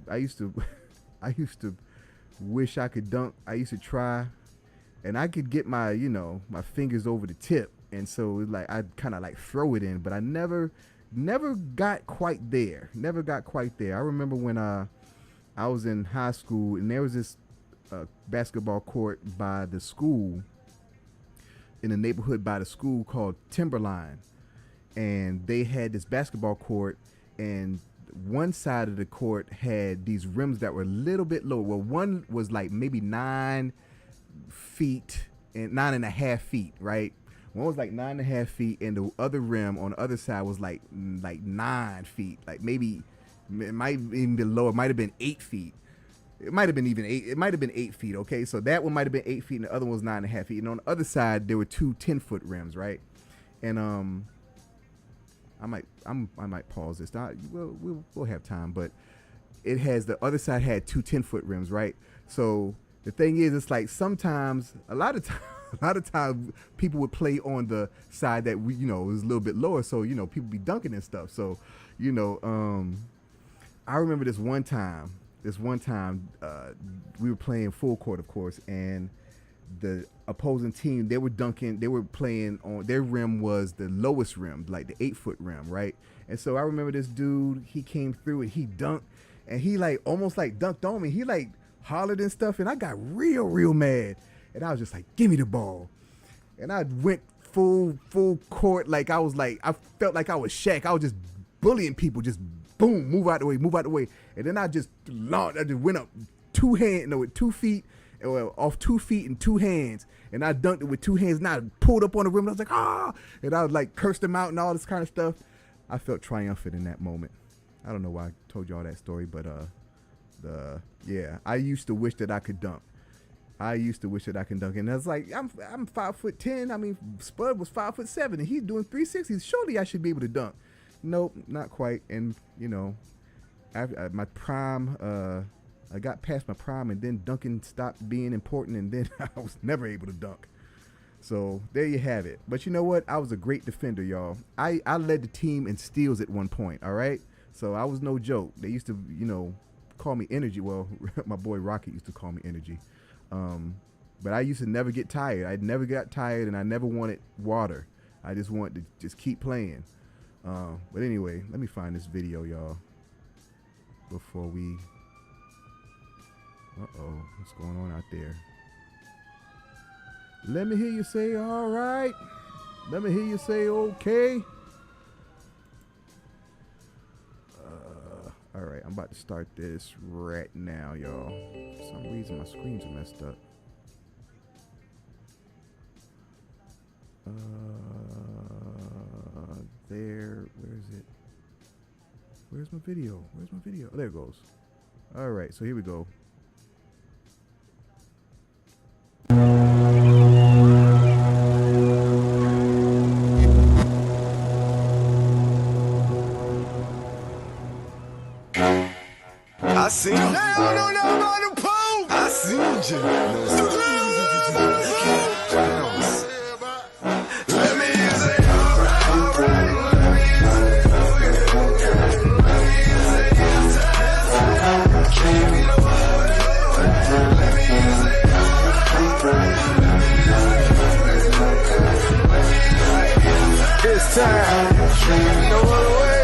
wish I could dunk. I used to try, and I could get my fingers over the tip, and so like I kind of like throw it in, but I never never got quite there. I remember when I was in high school, and there was this basketball court by the school, in the neighborhood by the school, called Timberline. And they had this basketball court, and one side of the court had these rims that were a little bit lower. Well, one was like maybe 9 feet and 9.5 feet, right? One was like 9.5 feet, and the other rim on the other side was like 9 feet. Like maybe it might even be lower. It might have been 8 feet. It might have been even 8. It might have been 8 feet. Okay, so that one might have been 8 feet, and the other one was 9.5 feet. And on the other side, there were two 10-foot rims, right? And I might pause this. We'll have time, but it has, the other side had two 10-foot rims, right? So the thing is, it's like sometimes, a lot of times people would play on the side that was a little bit lower, so people be dunking and stuff. So I remember this one time we were playing full court, of course, and the opposing team, they were playing on, their rim was the lowest rim, like the 8-foot rim, right? And so I remember this dude, he came through and he dunked, and he like almost like dunked on me. He like hollered and stuff, and I got real mad, and I was just like, give me the ball. And I went full court, like I felt like I was Shaq. I was just bullying people, just boom, move out the way. And then I just went up 2 feet, off 2 feet and 2 hands, and I dunked it with 2 hands, and I pulled up on the rim, and I was like, ah, and I was like, cursed him out and all this kind of stuff. I felt triumphant in that moment. I don't know why I told y'all that story, but I used to wish that I could dunk. And I was like, I'm 5'10". I mean, Spud was 5'7", and he's doing 360s. Surely I should be able to dunk. Nope, not quite. And after my prime, I got past my prime, and then dunking stopped being important, and then I was never able to dunk. So there you have it. But you know what? I was a great defender, y'all. I led the team in steals at one point, all right? So I was no joke. They used to, call me Energy. Well, my boy Rocket used to call me Energy. But I used to never get tired. I never got tired, and I never wanted water. I just wanted to just keep playing. But anyway, let me find this video, y'all, before we... Uh-oh, what's going on out there? Let me hear you say, all right. Let me hear you say, okay. All right, I'm about to start this right now, y'all. For some reason, my screens are messed up. Where is it? Where's my video? Oh, there it goes. All right, so here we go. I seen you. I seen you. Let me say alright. It's time. No other way.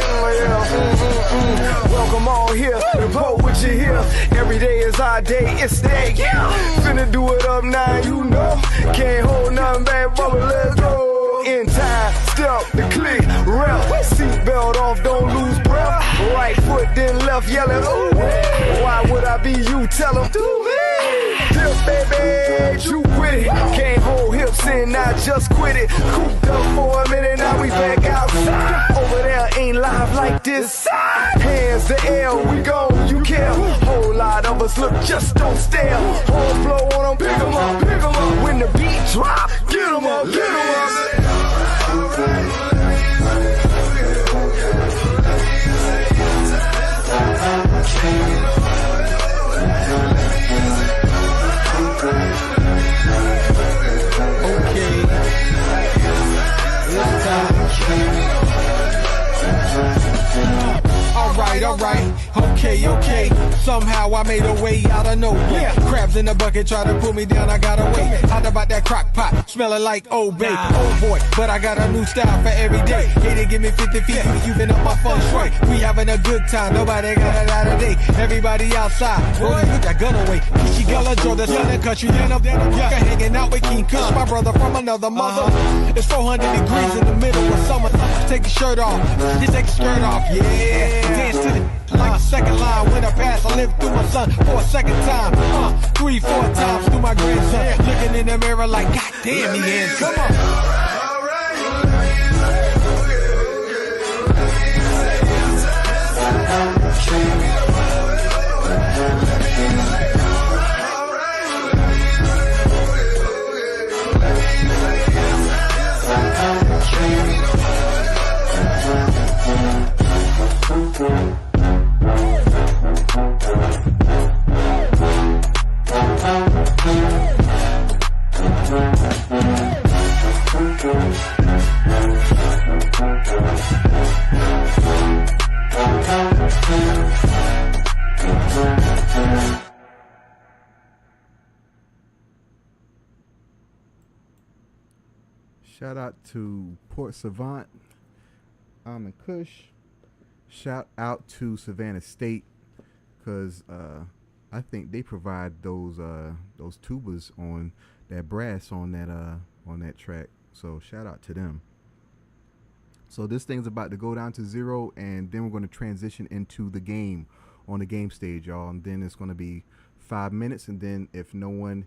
Welcome all here. The vote with you here. Every day is our day. It's day. Finna do it up now. You know. Can't hold nothing back, but let's go. In time. Step the click. Rep. Seatbelt off. Don't lose breath. Right foot then left yelling. Ooh. Why would I be you? Tell them. Do me. Hip, baby, you with it. Can't hold hips in, I just quit it. Cooped up for a minute, now we back outside. Over there ain't live like this. Hands the air, we go, you care. Whole lot of us look, just don't stare. Whole flow on them, pick 'em up. When the beat drop, get 'em up, get 'em up. alright. Okay. Somehow I made a way out of nowhere. Crabs in the bucket try to pull me down, I got away. Out about that crock pot, smelling like Old Bay. Oh boy, but I got a new style for every day. Hey, they give me 50 feet, you been up my feng shui. We having a good time, nobody got it out of day. Everybody outside, boy, put that gun away. She gullah, draw the sun and country, then I'm hanging out with King Kush, my brother from another mother. It's 400 degrees in the middle of summer. Take the shirt off, just take the skirt off, yeah. Dance to the like a second line when I pass. I live through my son for a second time. 3-4 times through my grandson. Looking in the mirror like, God damn, he is. Come on. Shout out to Port Savant, and Kush. Shout out to Savannah State, because I think they provide those tubas on that brass on that track. So shout out to them. So this thing's about to go down to 0, and then we're going to transition into the game on the game stage, y'all. And then it's going to be 5 minutes, and then if no one's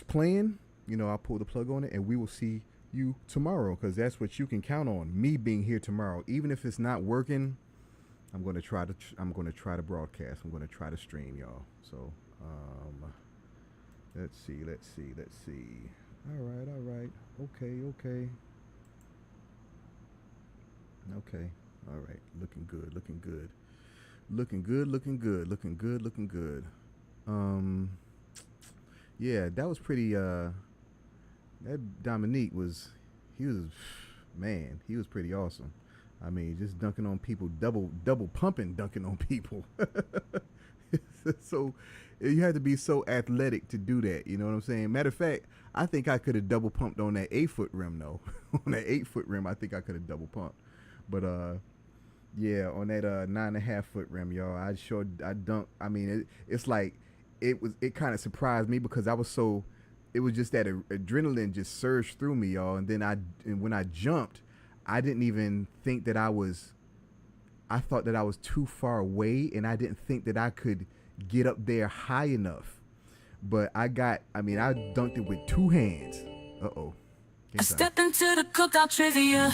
playing, I'll pull the plug on it, and we will see you tomorrow, because that's what you can count on, me being here tomorrow. Even if it's not working, I'm going to try to broadcast. I'm going to try to stream, y'all. So let's see. All right. Okay. All right. Looking good. Yeah, that was pretty that Dominique he was pretty awesome. I mean, just dunking on people, double pumping dunking on people. So you had to be so athletic to do that, you know what I'm saying? Matter of fact, I think I could have double pumped on that 8-foot rim though. On that 8-foot rim, I think I could have double pumped. But yeah, on that 9.5-foot rim, y'all, I dunked. I mean, it's like it kind of surprised me, because it was just that adrenaline just surged through me, y'all. And then when I jumped, I didn't even think that I thought that I was too far away, and I didn't think that I could get up there high enough. But I dunked it with 2 hands. Uh-oh. I stepped into the Cookout Trivia.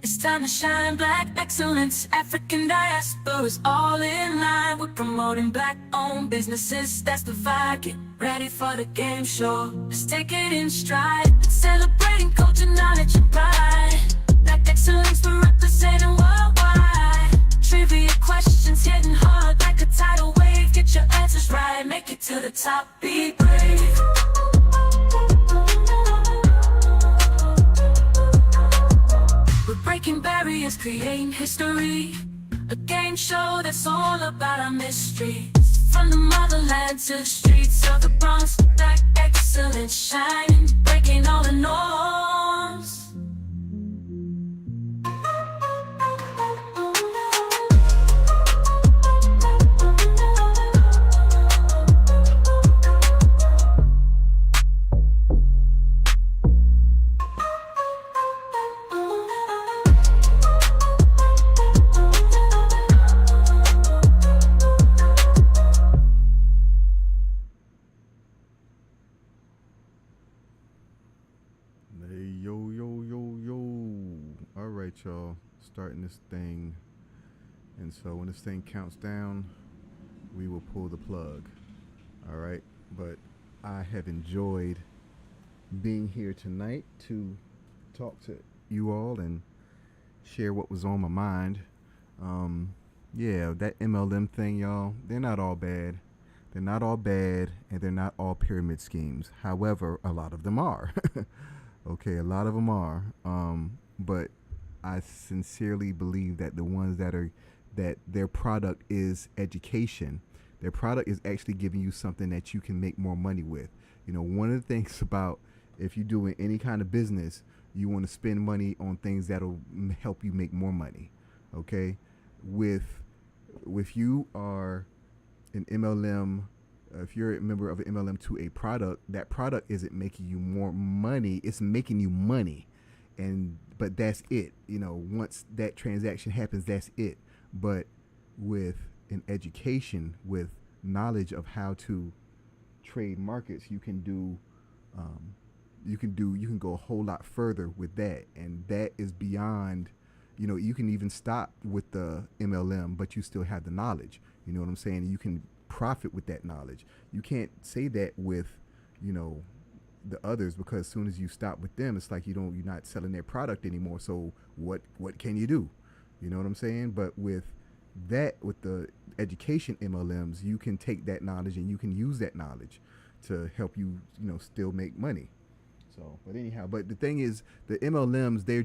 It's time to shine black excellence. African diaspora is all in line. We're promoting black-owned businesses. That's the vibe. Get ready for the game show. Let's take it in stride. Celebrating culture, knowledge, and pride. Black excellence, we're representing worldwide. Trivia questions hitting hard like a tidal wave. Get your answers right. Make it to the top. Be brave. We're breaking barriers, creating history. A game show that's all about our mystery. From the motherland to the streets of the Bronx, black excellence shining, breaking all the norms. Y'all, starting this thing, and so when this thing counts down, we will pull the plug. All right, but I have enjoyed being here tonight to talk to you all and share what was on my mind. Yeah, that MLM thing, y'all, they're not all bad. They're not all bad, and they're not all pyramid schemes. However, a lot of them are. Okay, a lot of them are. But I sincerely believe that the ones that their product is education, their product is actually giving you something that you can make more money with. You know, one of the things about if you're doing any kind of business, you want to spend money on things that'll help you make more money. Okay, with you are an MLM, if you're a member of an MLM to a product, that product isn't making you more money, it's making you money. And but that's it. You know, once that transaction happens, that's it. But with an education, with knowledge of how to trade markets, you can go a whole lot further with that. And that is beyond, you know, you can even stop with the MLM, but you still have the knowledge. You know what I'm saying? You can profit with that knowledge. You can't say that with, you know, the others, because as soon as you stop with them, it's like you're not selling their product anymore. So what can you do? You know what I'm saying? But with the education MLMs, you can take that knowledge and you can use that knowledge to help you, you know, still make money. So, but anyhow, but the thing is, the MLMs, they're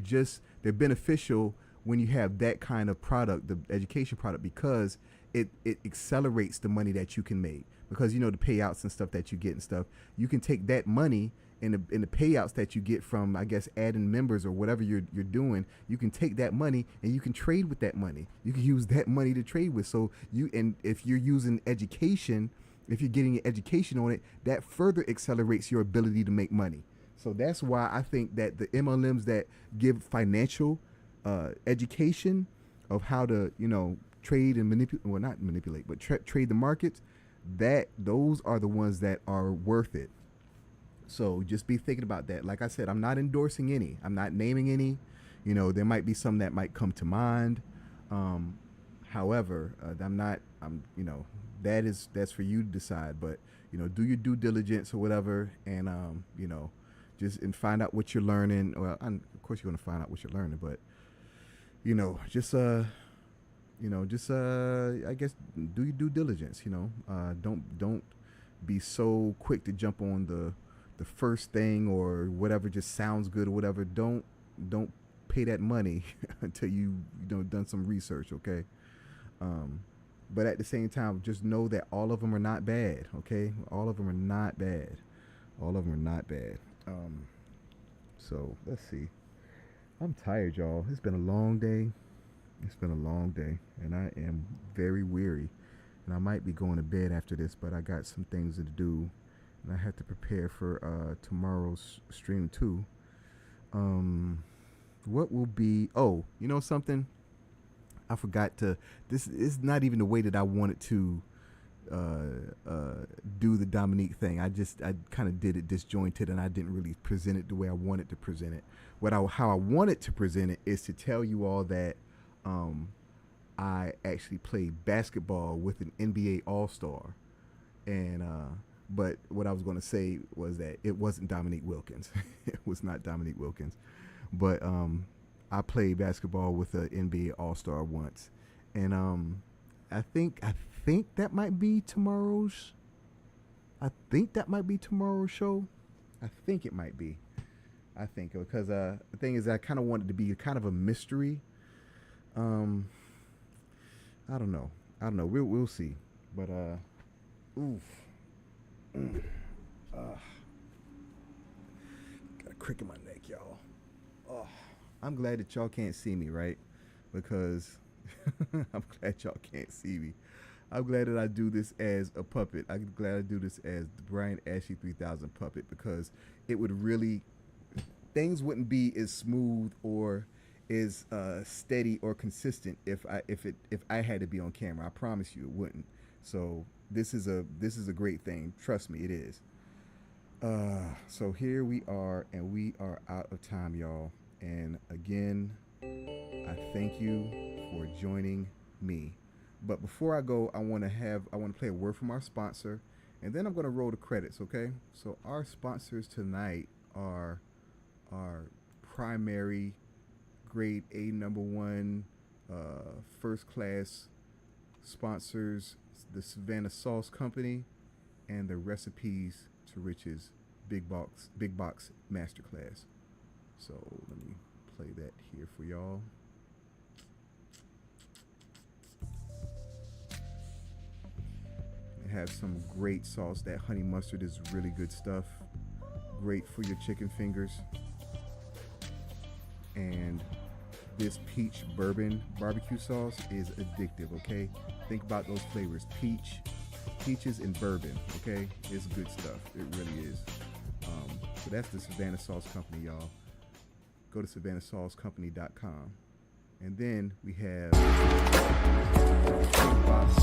beneficial when you have that kind of product, the education product, because it accelerates the money that you can make. Because, you know, the payouts and stuff that you get and stuff, you can take that money and the payouts that you get from, I guess, adding members or whatever you're doing, you can take that money and you can trade with that money. You can use that money to trade with. So and if you're using education, if you're getting an education on it, that further accelerates your ability to make money. So that's why I think that the MLMs that give financial education of how to, you know, trade and not manipulate, but trade the markets, those are the ones that are worth it. So just be thinking about that. Like I said, I'm not endorsing any. I'm not naming any. You know, there might be some that might come to mind. However, you know, that's for you to decide. But, you know, do your due diligence or whatever, and you know, and find out what you're learning. Well, of course you're going to find out what you're learning, but, you know, I guess do your due diligence. You know, don't be so quick to jump on the first thing or whatever just sounds good or whatever. Don't pay that money until you done some research. Okay. But at the same time, just know that all of them are not bad. Okay. All of them are not bad. All of them are not bad. So let's see. I'm tired, y'all. It's been a long day. And I am very weary, and I might be going to bed after this, but I got some things to do, and I have to prepare for tomorrow's stream too. What will be, you know something? I forgot this is not even the way that I wanted to do the Dominique thing. I kind of did it disjointed, and I didn't really present it the way I wanted to present it. How I wanted to present it is to tell you all that I actually played basketball with an NBA All-Star, and but what I was going to say was that it wasn't Dominique Wilkins. It was not Dominique Wilkins, but I played basketball with an NBA All-Star once, and I think that might be tomorrow's. I think that might be tomorrow's show. I think it might be. I think because the thing is, I kind of wanted to be kind of a mystery. I don't know. We'll see. But got a crick in my neck, y'all. Oh, I'm glad that y'all can't see me, right? Because I'm glad y'all can't see me. I'm glad that I do this as a puppet. I'm glad I do this as the Brian Ashley 3000 puppet, because it would really, things wouldn't be as smooth or as steady or consistent if I had to be on camera. I promise you it wouldn't. So this is a great thing. Trust me, it is. So here we are, and we are out of time, y'all. And again, I thank you for joining me. But before I go, I want to play a word from our sponsor, and then I'm going to roll the credits, okay? So our sponsors tonight are our primary grade A #1 first class sponsors, the Savannah Sauce Company and the Recipes to Riches Big Box Masterclass. So let me play that here for y'all. It has some great sauce. That honey mustard is really good stuff. Great for your chicken fingers. And this peach bourbon barbecue sauce is addictive, okay? Think about those flavors. Peaches and bourbon, okay? It's good stuff. It really is. So that's the Savannah Sauce Company, y'all. Go to savannahsaucecompany.com. And then we have Big Box.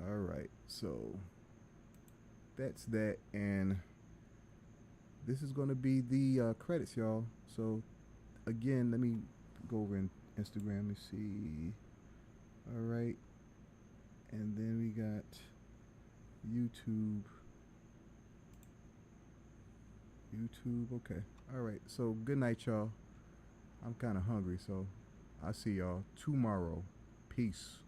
All right, so that's that, and this is going to be the credits, y'all. So again, let me go over in Instagram and see. All right, and then we got YouTube. Okay. All right, so good night, y'all. I'm kind of hungry, so I'll see y'all tomorrow. Peace.